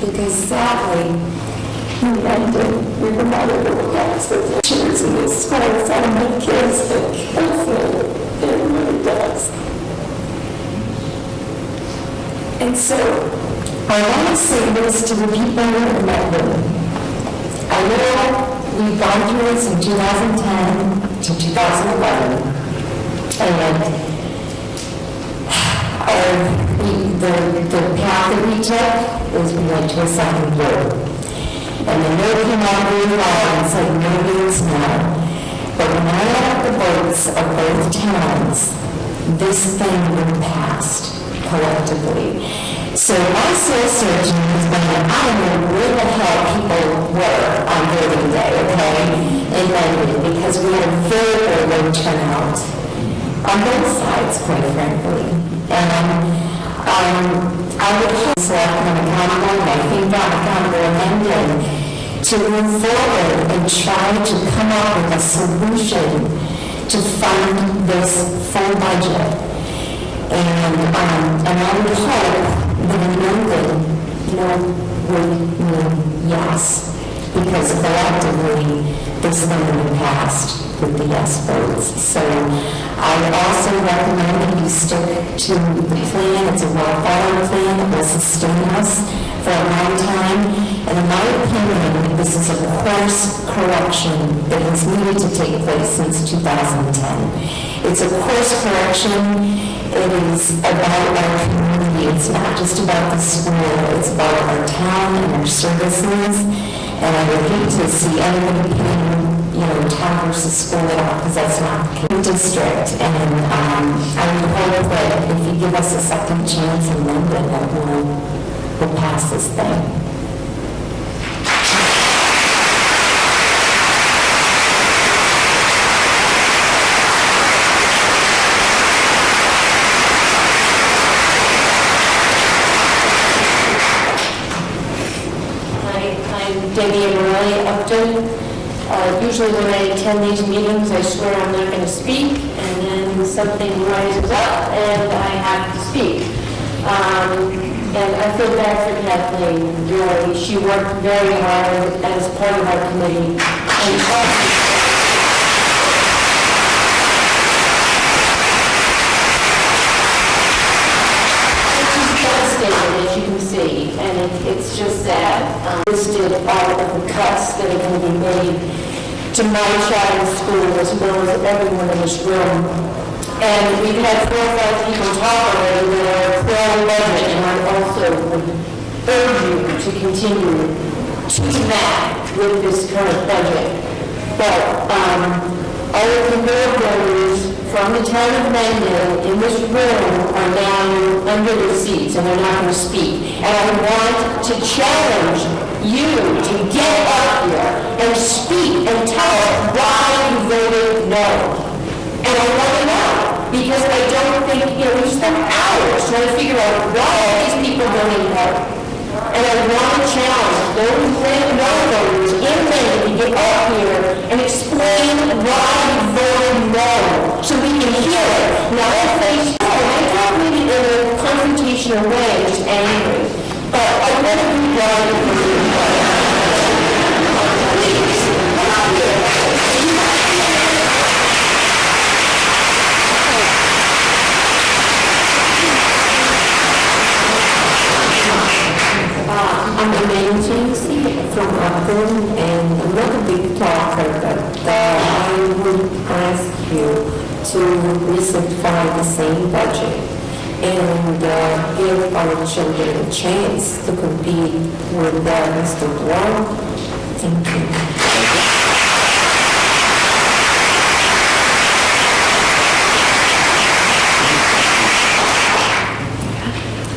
Because sadly, in London, we were not able to pass the teachers in this school. Some of my kids think it really does. And so, I want to say this to the people in London. I know we've gone through this in 2010 to 2011, and the path that we took is we went to a second year. And the no came out really loud and said, no means no. But when I add up the votes of both towns, this thing would have passed collectively. So my soul searching has been, I don't know where the hell people were on voting day, okay, in Mendon, because we had a very, very low turnout on both sides, quite frankly. And I would hope Selectmen accountable, and I think I'm accountable in Mendon, to move forward and try to come up with a solution to fund this full budget. And I would hope that in Mendon, would mean yes, because collectively this thing would have passed with the yes votes. So I would also recommend that you stick to the plan. It's a well-thought-out plan that will sustain us for a long time. And in my opinion, this is a course correction that has needed to take place since 2010. It's a course correction. It is about our community. It's not just about the school. It's about our town and our services. And I would hate to see anybody putting, town versus school at all, because that's not the district. And I would hope that if you give us a second chance in Mendon, that we'll pass this thing. Mendon-Upton. Usually when I attend these meetings, I swear I'm not going to speak, and then something rises up and I have to speak. And I feel bad for Kathleen, really. She worked very hard as part of our committee. And devastated, as you can see, and it's just sad. Listed all of the cuts that are going to be made to my child's school as well as everyone in this room. And we've had 4 or 5 people talk already that are pro-budget, and I also would urge you to continue to that with this current budget. But all of the board members from the town of Mendon in this room are now under their seats and they're not going to speak. And I want to challenge you to get up here and speak and tell us why you voted no. And I want to know, because I don't think, we spent hours trying to figure out why these people voted no. And I want to challenge those voters in Mendon to get up here and explain why you voted no, so we can hear it. Not if they say, I don't mean it in a confrontational way, just angry. But I want to be done with you. Please, come up here. I'm amazing from Upton, and I'm not a big talker, but I would ask you to recertify the same budget and give our children a chance to compete with the rest of the world. Thank you.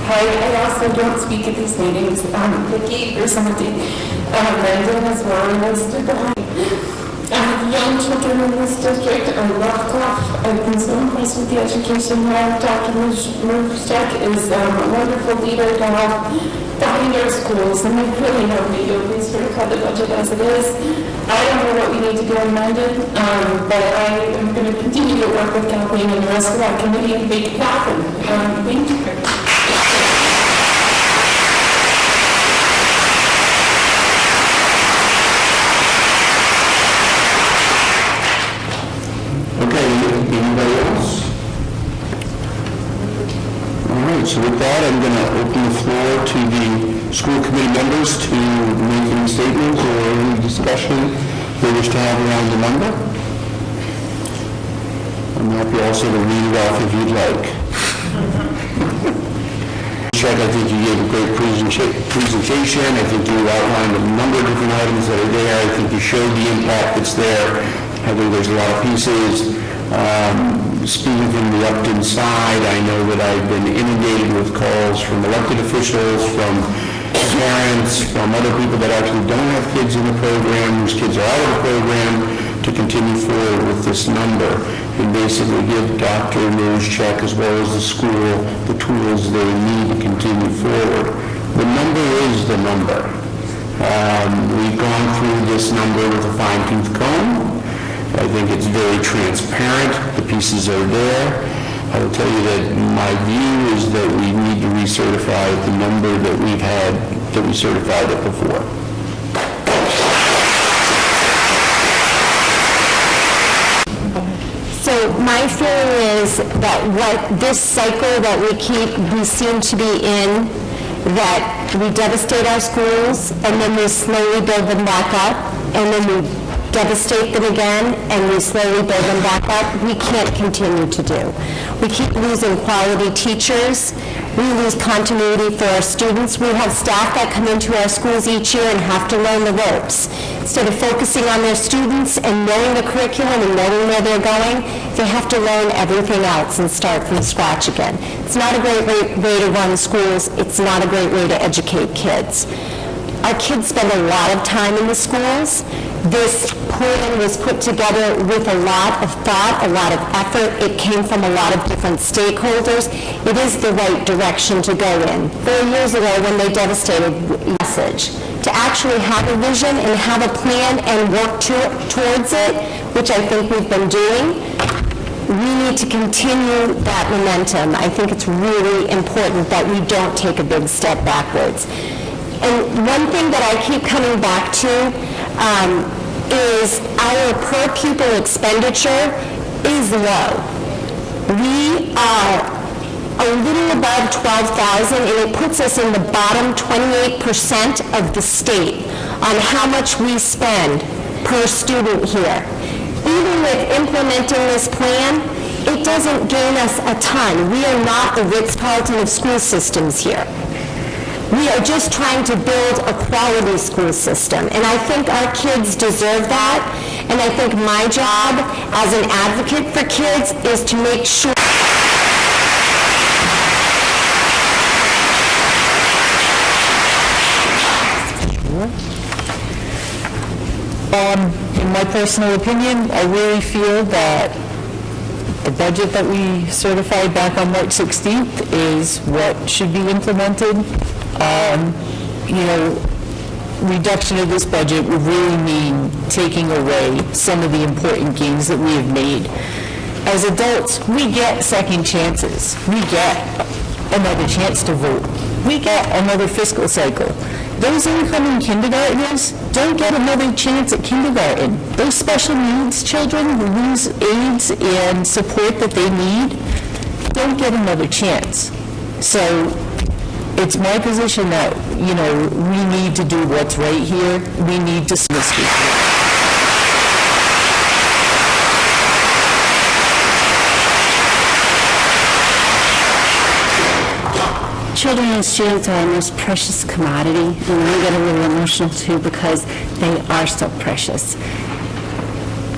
I also don't speak at these meetings. Vicki or somebody, Mendon as well, and I stood behind. I have young children in this district. I love Clough. I've been so impressed with the education here. Dr. Mursteck is a wonderful leader to have behind our schools, and I really hope that you'll please cut the budget as it is. I don't know what we need to do in Mendon, but I am going to continue to work with Kathleen and the rest of that committee and make it happen. Thank you. Anybody else? All right, so with that, I'm going to open the floor to the school committee members to make any statements or any discussion they wish to have around the number. I'm happy also to read it off if you'd like. Check, I think you gave a great presentation. I think you outlined a number of different items that are there. I think you showed the impact that's there. I think there's a lot of pieces. Speaking from the Upton side, I know that I've been inundated with calls from elected officials, from parents, from other people that actually don't have kids in the program, whose kids are out of the program, to continue forward with this number and basically give Dr. Check as well as the school the tools they need to continue forward. The number is the number. We've gone through this number with a fine-tooth comb. I think it's very transparent. The pieces are there. I will tell you that my view is that we need to recertify the number that we've had, that we certified it before. So my feeling is that what this cycle that we seem to be in, that we devastate our schools, and then we slowly build them back up, and then we devastate them again, and we slowly build them back up, we can't continue to do. We keep losing quality teachers. We lose continuity for our students. We have staff that come into our schools each year and have to learn the ropes. Instead of focusing on their students and knowing the curriculum and knowing where they're going, they have to learn everything else and start from scratch again. It's not a great way to run schools. It's not a great way to educate kids. Our kids spend a lot of time in the schools. This plan was put together with a lot of thought, a lot of effort. It came from a lot of different stakeholders. It is the right direction to go in. 4 years ago, when they devastated message, to actually have a vision and have a plan and work towards it, which I think we've been doing, we need to continue that momentum. I think it's really important that we don't take a big step backwards. And one thing that I keep coming back to is our per pupil expenditure is low. We are a little above 12,000, and it puts us in the bottom 28% of the state on how much we spend per student here. Even with implementing this plan, it doesn't gain us a ton. We are not the Ritz-Carlton of school systems here. We are just trying to build a quality school system, and I think our kids deserve that, and I think my job as an advocate for kids is to make sure in my personal opinion, I really feel that the budget that we certified back on March 16th is what should be implemented. Reduction of this budget would really mean taking away some of the important gains that we have made. As adults, we get second chances. We get another chance to vote. We get another fiscal cycle. Those incoming kindergartners don't get another chance at kindergarten. Those special needs children who lose aids and support that they need don't get another chance. So it's my position that, we need to do what's right here. We need to see this through. children and students are our most precious commodity, and I get a little emotional too because they are so precious.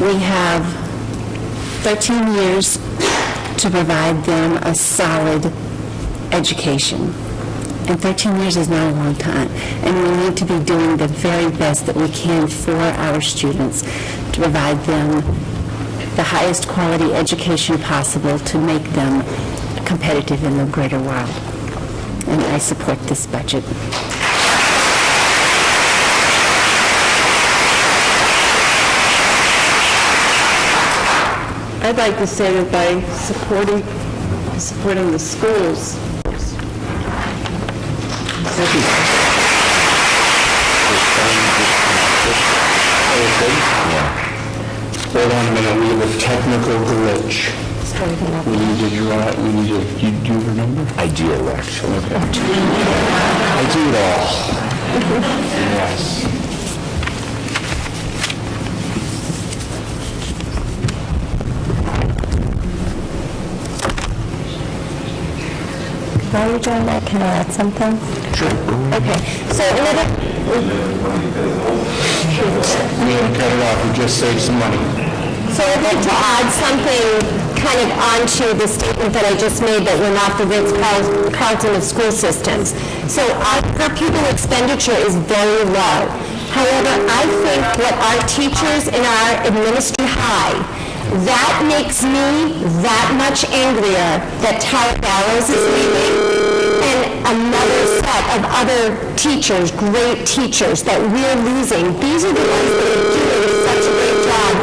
We have 13 years to provide them a solid education. And 13 years is not a long time. And we need to be doing the very best that we can for our students to provide them the highest quality education possible to make them competitive in the greater world. And I support this budget. I'd like to say that by supporting the schools, Hold on a minute, we have a technical glitch. We need to do you remember? I do, actually. I do it all. Yes. While you're doing that, can I add something? Sure. Okay, so another, We haven't cut it off, we just saved some money. so I'd like to add something kind of onto the statement that I just made, that we're not the Ritz-Carlton of school systems. So our per pupil expenditure is very low. However, I think what our teachers and our administrators high, that makes me that much angrier that Tower Barrows is leaving, and another set of other teachers, great teachers, that we're losing. These are the ones that are doing such a great job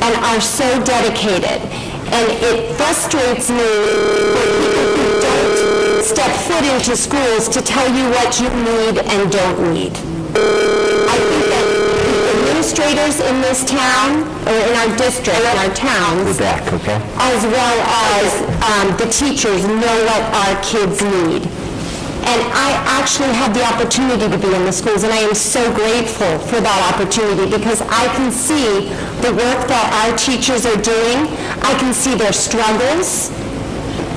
and are so dedicated. And it frustrates me when people who don't step foot into schools to tell you what you need and don't need. I think that administrators in this town, or in our district, in our towns, as well as the teachers, know what our kids need. And I actually have the opportunity to be in the schools, and I am so grateful for that opportunity, because I can see the work that our teachers are doing. I can see their struggles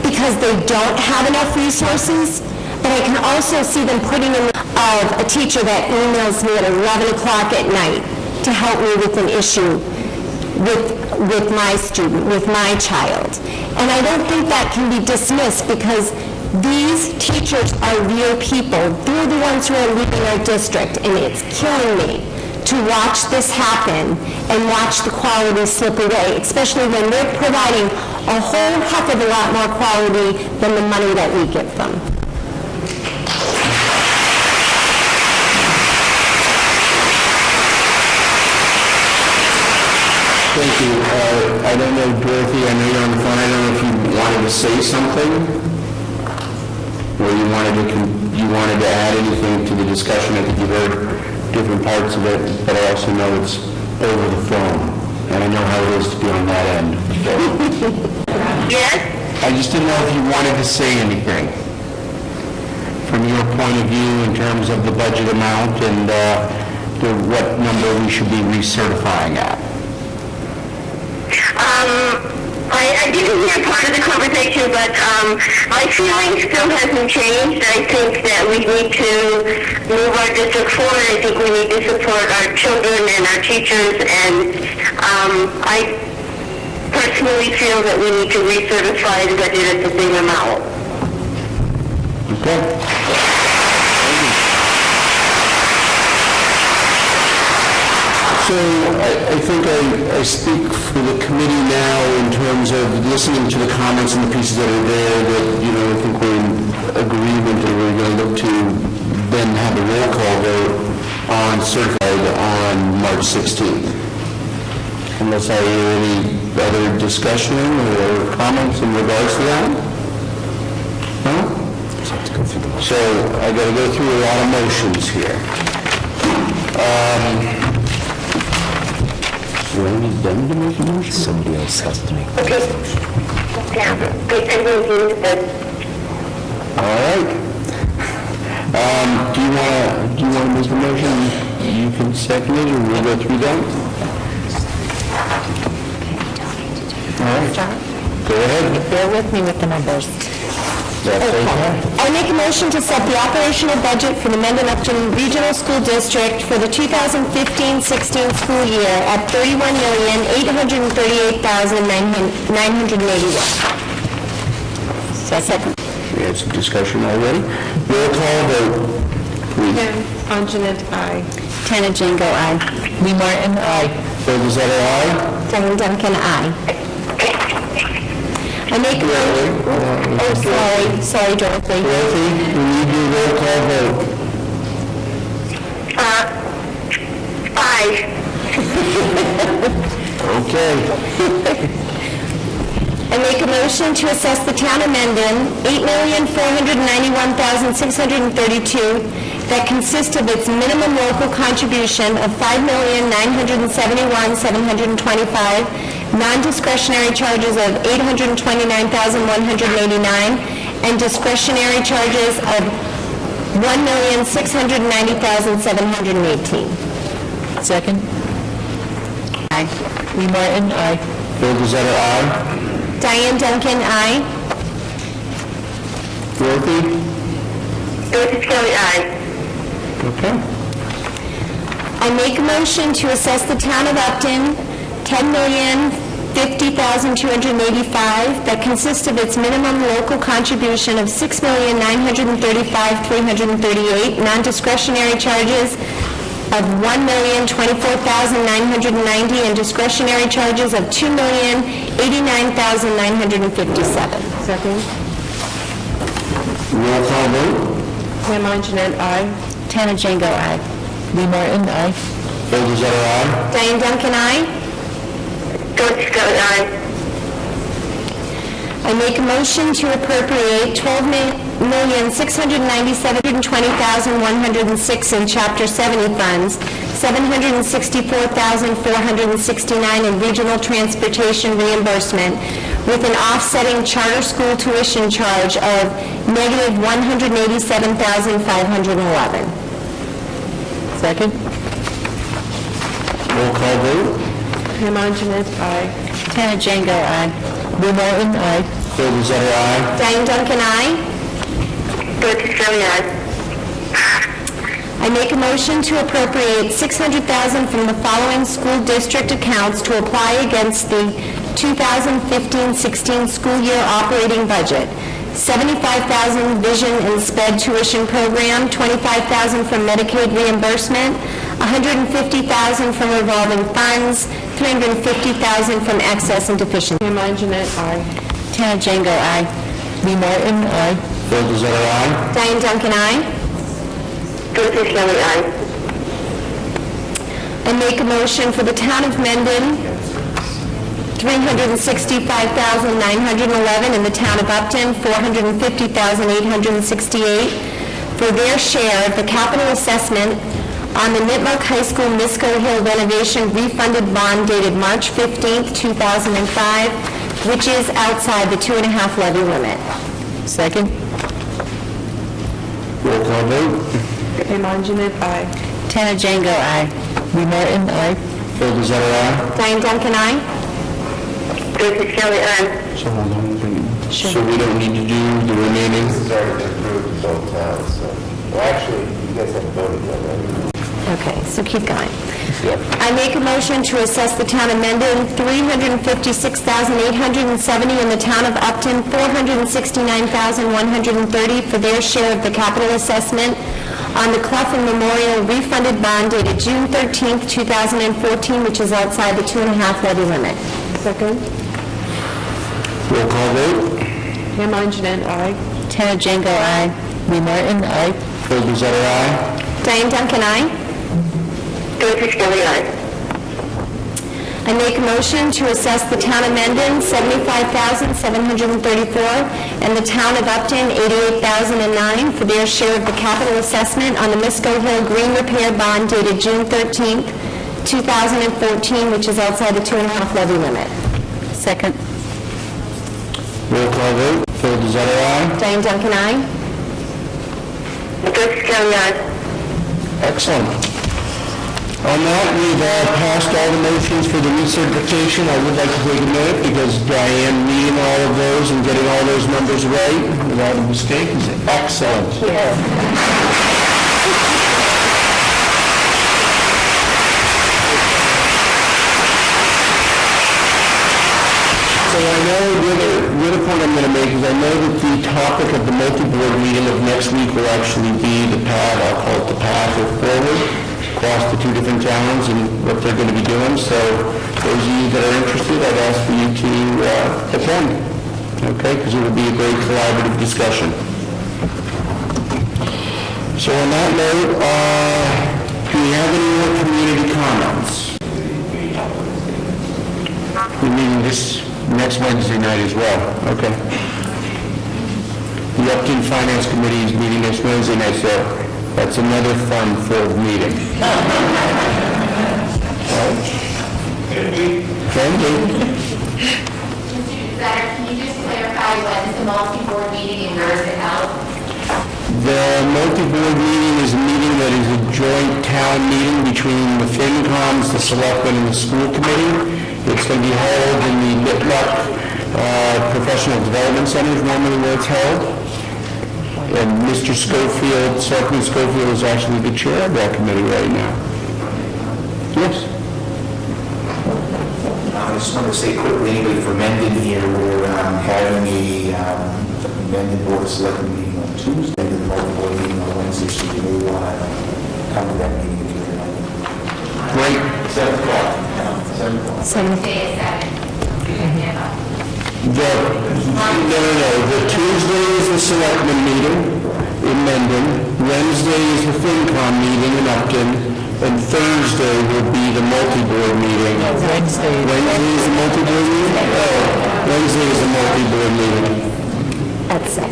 because they don't have enough resources, but I can also see them putting in of a teacher that emails me at 11 o'clock at night to help me with an issue with my student, with my child. And I don't think that can be dismissed, because these teachers are real people. They're the ones who are leaving our district, and it's killing me to watch this happen and watch the quality slip away, especially when they're providing a whole heck of a lot more quality than the money that we give them. Thank you. I don't know, Dorothy, I know you're on the phone, I don't know if you wanted to say something, or you wanted to add anything to the discussion. I think you've heard different parts of it, but I also know it's over the phone, and I know how it is to be on that end. Yes? I just didn't know if you wanted to say anything from your point of view in terms of the budget amount and what number we should be recertifying at. I didn't hear part of the conversation, but my feeling still hasn't changed. I think that we need to move our district forward. I think we need to support our children and our teachers, and I personally feel that we need to recertify the budget at the same amount. Okay. So I think I speak for the committee now in terms of listening to the comments and the pieces that are there, that, I think we're in agreement, and we're going to look to then have a roll call vote on certified on March 16th. Unless I hear any other discussion or comments in regards to that? No? So I got to go through a lot of motions here. Do I need them to make a motion? Somebody else has to make the Okay. Yeah. All right. Do you want to make a motion? You can second it, or we'll go through that? All right. Go ahead. Bear with me with the numbers. That's okay. I make a motion to set the operational budget for the Mendon-Upton Regional School District for the 2015-16 school year at $31,838,981. Second. We had some discussion already. Roll call vote, please. Anjanette, aye. Tana Jango, aye. Lee Martin, aye. Bill Zeta, aye. Diane Duncan, aye. I make a motion... Sorry, Dorothy. Dorothy, we need your roll call vote. Aye. Okay. I make a motion to assess the town of Mendon $8,491,632 that consists of its minimum local contribution of $5,971,725, non-discretionary charges of $829,189, and discretionary charges of $1,690,718. Second. Aye. Lee Martin, aye. Bill Zeta, aye. Diane Duncan, aye. Dorothy? Dorothy Skelly, aye. Okay. I make a motion to assess the town of Upton $10,050,285 that consists of its minimum local contribution of $6,935,338, non-discretionary charges of $1,024,990, and discretionary charges of $2,089,957. Second. Roll call vote. Pam Anjanette, aye. Tana Jango, aye. Lee Martin, aye. Phil Desotter, aye. Diane Duncan, aye. Dorothy Skelly, aye. I make a motion to appropriate $12,697,106 in Chapter 70 funds, $764,469 in regional transportation reimbursement, with an offsetting charter school tuition charge of negative $187,511. Second. Roll call vote. Pam Anjanette, aye. Tana Jango, aye. Lee Martin, aye. Phil Desotter, aye. Diane Duncan, aye. Dorothy Skelly, aye. I make a motion to appropriate $600,000 from the following school district accounts to apply against the 2015-16 school year operating budget. $75,000 vision and sped tuition program, $25,000 from Medicaid reimbursement, $150,000 from revolving funds, $350,000 from excess and deficiency. Pam Anjanette, aye. Tana Jango, aye. Lee Martin, aye. Phil Desotter, aye. Diane Duncan, aye. Dorothy Skelly, aye. I make a motion for the town of Mendon, $365,911, in the town of Upton, $450,868, for their share of the capital assessment on the Nipmuc High School Misco Hill renovation refunded bond dated March 15th, 2005, which is outside the 2.5 levy limit. Second. Roll call vote. Pam Anjanette, aye. Tana Jango, aye. Lee Martin, aye. Phil Desotter, aye. Diane Duncan, aye. Dorothy Skelly, aye. So hold on. So we don't need to do the remaining? This has already been approved in both towns, so, well, actually, you guys haven't voted yet, right? Okay, so keep going. I make a motion to assess the town of Mendon $356,870, in the town of Upton $469,130 for their share of the capital assessment on the Clough Memorial refunded bond dated June 13th, 2014, which is outside the 2.5 levy limit. Second. Roll call vote. Pam Anjanette, aye. Tana Jango, aye. Lee Martin, aye. Phil Desotter, aye. Diane Duncan, aye. Dorothy Skelly, aye. I make a motion to assess the town of Mendon $75,734 and the town of Upton $88,009 for their share of the capital assessment on the Misco Hill Green Repair Bond dated June 13th, 2014, which is outside the 2.5 levy limit. Second. Roll call vote. Phil Desotter, aye. Diane Duncan, aye. Dorothy Skelly, aye. Excellent. On that, we've passed all the motions for the recertification. I would like to take a minute because Diane meeting all of those and getting all those numbers right without a mistake is excellent. So I know the other point I'm going to make is I know that the topic of the multi-board meeting of next week will actually be the path, I'll call it the path or forward, across the two different towns and what they're going to be doing. So those of you that are interested, I'd ask for you to attend, okay? Because it will be a very collaborative discussion. So on that note, do we have any more community comments? We're meeting this next Wednesday night as well. Okay. The Upton Finance Committee is meeting next Wednesday night, so that's another fun-filled meeting. Can you just clarify what is the multi-board meeting and where is it held? The multi-board meeting is a meeting that is a joint town meeting between the FinComs, the Selectmen, and the school committee. It's going to be held in the Nipmuc Professional Development Center is normally where it's held. And Mr. Schofield, Selectman Schofield is actually the chair of that committee right now. Yes? I just want to say quickly, anybody from Mendon here, we're having a Mendon Board of Selectmen meeting on Tuesday, and the multi-board meeting on Wednesday, so you may want to come to that meeting if you're Mendon. Great. 7 o'clock. 7 o'clock. Tuesday at 7. The Tuesday is the Selectmen meeting in Mendon, Wednesday is the FinCom meeting in Upton, and Thursday will be the multi-board meeting. Wednesday is the multi-board meeting? Oh, Wednesday is the multi-board meeting. At 7.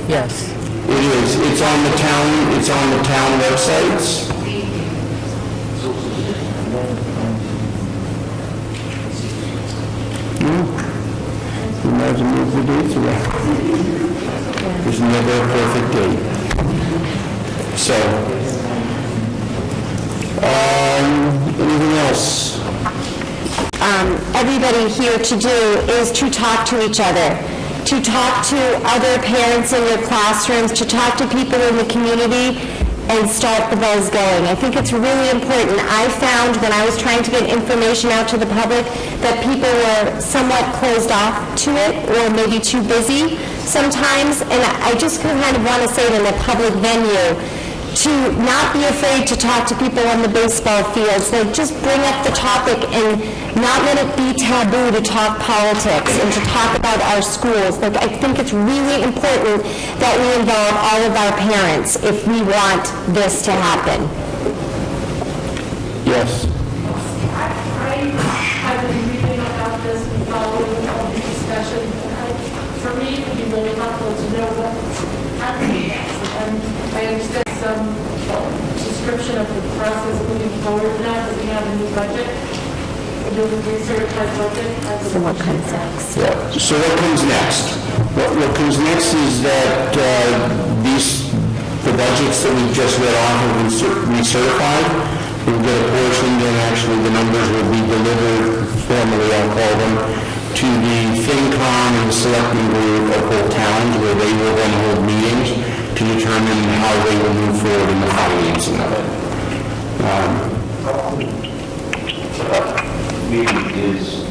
Yes. It is. It's on the town websites. You might have to move the dates around. There's never a perfect date. So, anything else? Everybody here to do is to talk to each other, to talk to other parents in your classrooms, to talk to people in the community, and start the buzz going. I think it's really important. I found when I was trying to get information out to the public that people were somewhat closed off to it or maybe too busy sometimes, and I just kind of want to say it in a public venue, to not be afraid to talk to people on the baseball fields. Like, just bring up the topic and not let it be taboo to talk politics and to talk about our schools. Like, I think it's really important that we involve all of our parents if we want this to happen. Yes. I have been reading about this and following all the discussion. For me, it would be really helpful to know what happened next. And I understand some description of the process moving forward now that we have a new budget, a new recertified budget. So what comes next? So what comes next? What comes next is that the budgets that we've just read off have been recertified. We'll get a portion, then actually the numbers will be delivered formally, I'll call them, to the FinCom and the Selectmen group of both towns, where they will then hold meetings to determine how they will move forward in the financing of it. Meeting is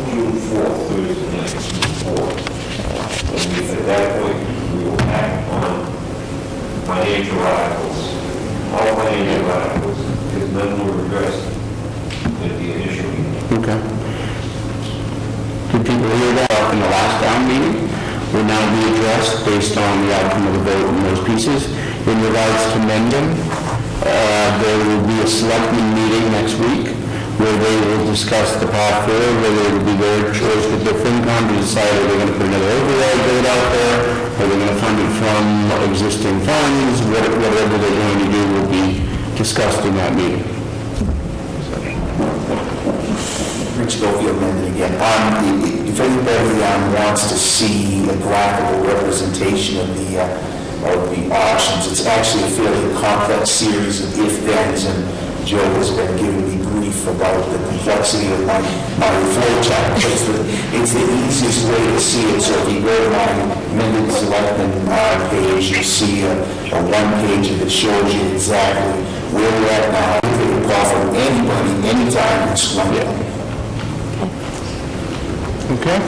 June 4th, Thursday night, June 4th. And at that point, we will act on financial articles, all financial articles, because none were addressed at the initial meeting. Okay. Did people hear that in the last town meeting? Will now be addressed based on the outcome of the vote in those pieces. In regards to Mendon, there will be a selectmen meeting next week where they will discuss the path forward, whether it will be their choice with the FinCom to decide are they going to put another override vote out there, are they going to fund it from existing funds, whatever they're going to do will be discussed in that meeting. Rich Schofield, Mendon again. If anybody wants to see a graphical representation of the options, it's actually a fairly complex series of if-thens, and Joe has been giving me grief about the complexity of my flow chart. It's the easiest way to see it. So if you go to my Mendon Selectmen page, you'll see a one-page that shows you exactly where we're at now. If they can call from anybody, anytime, in school. Okay?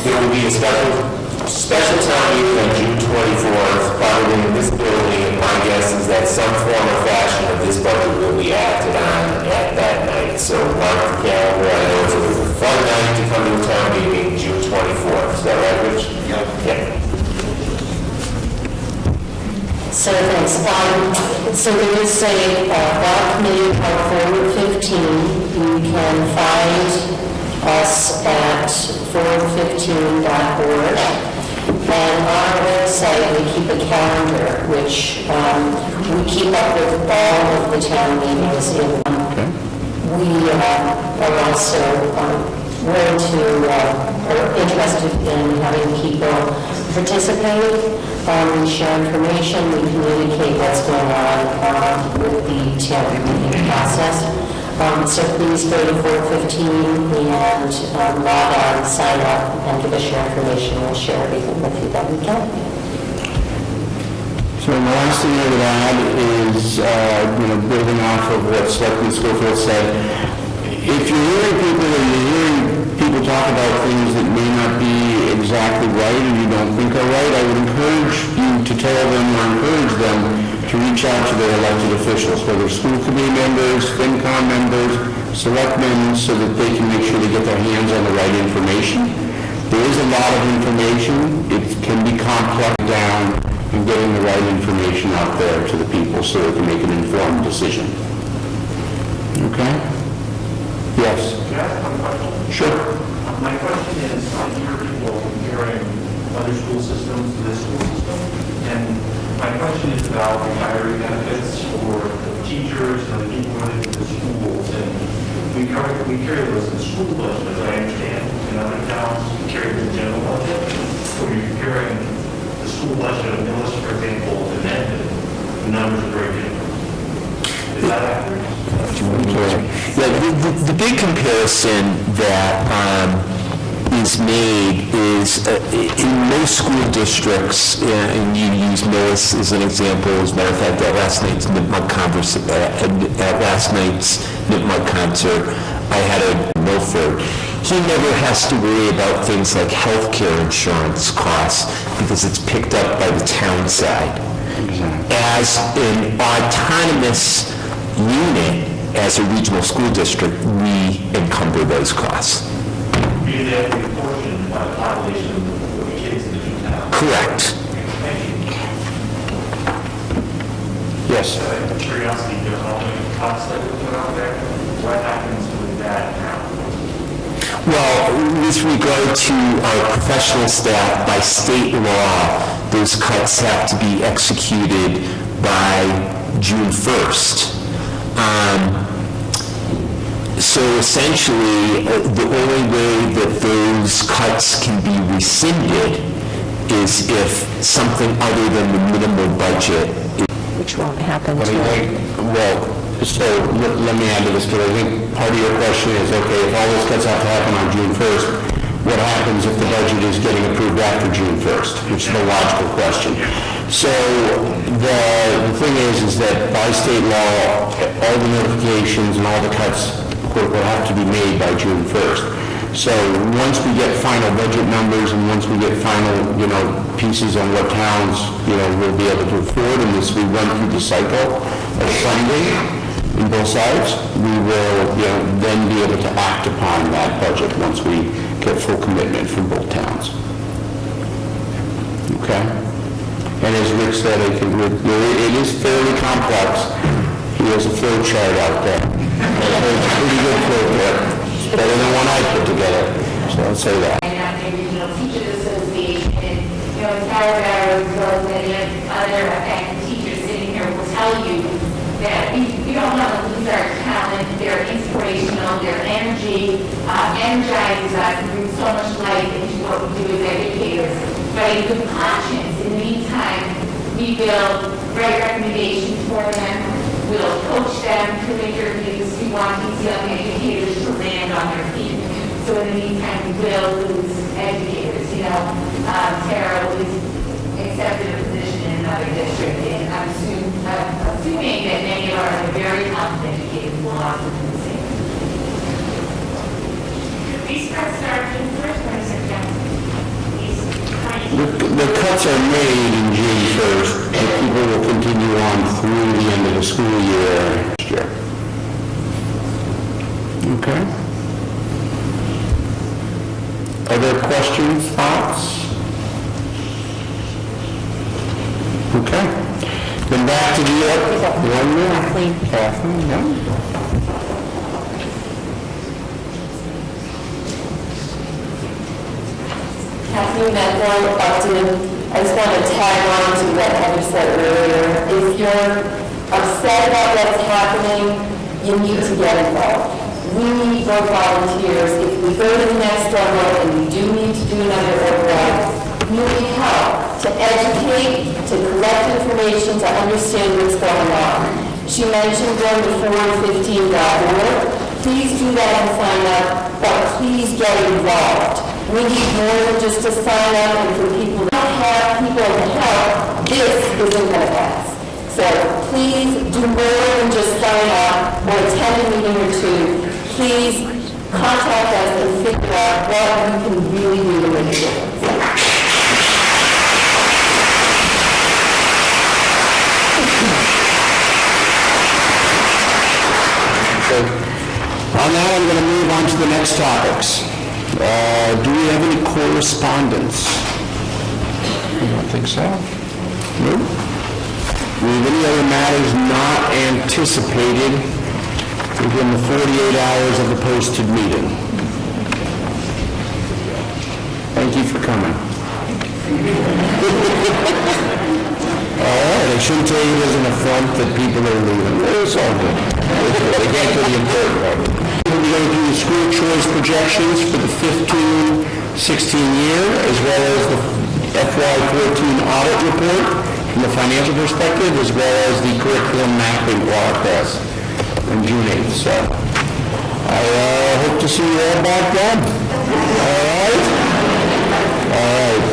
There will be a special town meeting on June 24th, probably in this building, and my guess is that some form or fashion of this budget will be acted on at that night. So mark the calendar. I know it's a fun night to come to a town meeting, June 24th. Is that right, Rich? Yeah. So thanks. So there is a ballot committee called Forward 15. You can find us at forward15.org. And on our website, we keep a calendar, which we keep up with all of the town meetings. We are also willing to, are interested in having people participate. We share information, we communicate what's going on with the town meeting process. So please go to 415 and log on, sign up, and give us your information. We'll share everything with you that we can. So the last thing I would add is, building off of what Selectman Schofield said, if you're hearing people talk about things that may not be exactly right and you don't think are right, I would encourage you to tell them or encourage them to reach out to their elected officials, whether school committee members, FinCom members, selectmen, so that they can make sure they get their hands on the right information. There is a lot of information. It can be complex down and getting the right information out there to the people so they can make an informed decision. Okay? Yes? Can I ask one question? Sure. My question is, I hear people comparing other school systems to this school system, and my question is about retiree benefits for the teachers and the people running the schools, and we carry those in the school budget, as I understand. In other towns, we carry the general budget. So we're comparing the school budget of Millis, for example, to Mendon. The numbers are very different. Is that accurate? Yeah, the big comparison that is made is in most school districts, and you use Millis as an example. As a matter of fact, at last night's Nipmuc concert, I had a Milford. He never has to worry about things like healthcare insurance costs because it's picked up by the town side. As an autonomous unit, as a regional school district, we encumber those costs. Because they have to be apportioned by the population of the kids in the two towns. Correct. Thank you. Yes. Curiosity, there's all the costs that we put out there. What happens with that now? Well, with regard to our professional staff, by state law, those cuts have to be executed by June 1st. So essentially, the only way that those cuts can be rescinded is if something other than the minimal budget. Which won't happen But I think, let me add to this, because I think part of your question is, okay, if all those cuts have to happen on June 1st, what happens if the budget is getting approved after June 1st, which is the logical question. So the thing is that by state law, all the notifications and all the cuts will have to be made by June 1st. So once we get final budget numbers and once we get final, pieces on what towns, will be able to afford, and as we run through the cycle of funding in both sides, we will, then be able to act upon that budget once we get full commitment from both towns. Okay? And as Rick said, it is fairly complex. He has a flow chart out there. It's a pretty good flow chart. It's better than one I put together, so I'll say that. The Regional Teachers Association, Tara, as well as many other active teachers sitting here will tell you that we don't want to lose our talent. They're inspirational, their energy energizes us and brings so much life into what we do as educators. But in good conscience, in the meantime, we will write recommendations for them. We'll coach them through interviews. We want these young educators to land on their feet. So in the meantime, we will lose educators. Tara was accepted a position in another district, and I'm assuming that many of our very talented educators will also do the same. These cuts start June 1st or September? The cuts are made in June 1st, and people will continue on through the end of the school year next year. Okay? Other questions, thoughts? Okay. Then back to the one more. Kathleen, no? Kathleen Mendon-Upton. I just want to tag on to what Heather said earlier. If you're upset about what's happening, you need to get involved. We need more volunteers. If we go to the next level and we do need to do another override, we need help to educate, to collect information, to understand what's going on. She mentioned going to 415.org. please do that and sign up, but please get involved. We need more than just to sign up and for people to have people to help. This isn't going to pass. So please do more than just sign up or attend a meeting or two. Please contact us and figure out what you can really do to make a difference. On that, I'm going to move on to the next topics. Do we have any correspondence? I don't think so. No? Do we have any other matters not anticipated within the 48 hours of the posted meeting? Thank you for coming. All right, I shouldn't tell you as an affront that people are leaving. It's all good. They can't do the important part. We're going to do the school choice projections for the 15-16 year, as well as the FY14 audit report from the financial perspective, as well as the curriculum mapping process on June 8th. So I hope to see you all back then. All right? All right.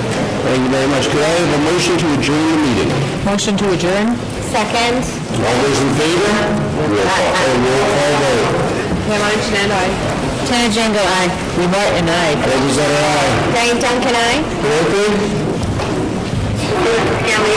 Thank you very much. Could I have a motion to adjourn the meeting? Motion to adjourn? Second. All those in favor? Roll call vote. Tana Jango, aye. We Martin, aye. All those that are aye. Diane Duncan, aye. Dorothy? Stanley,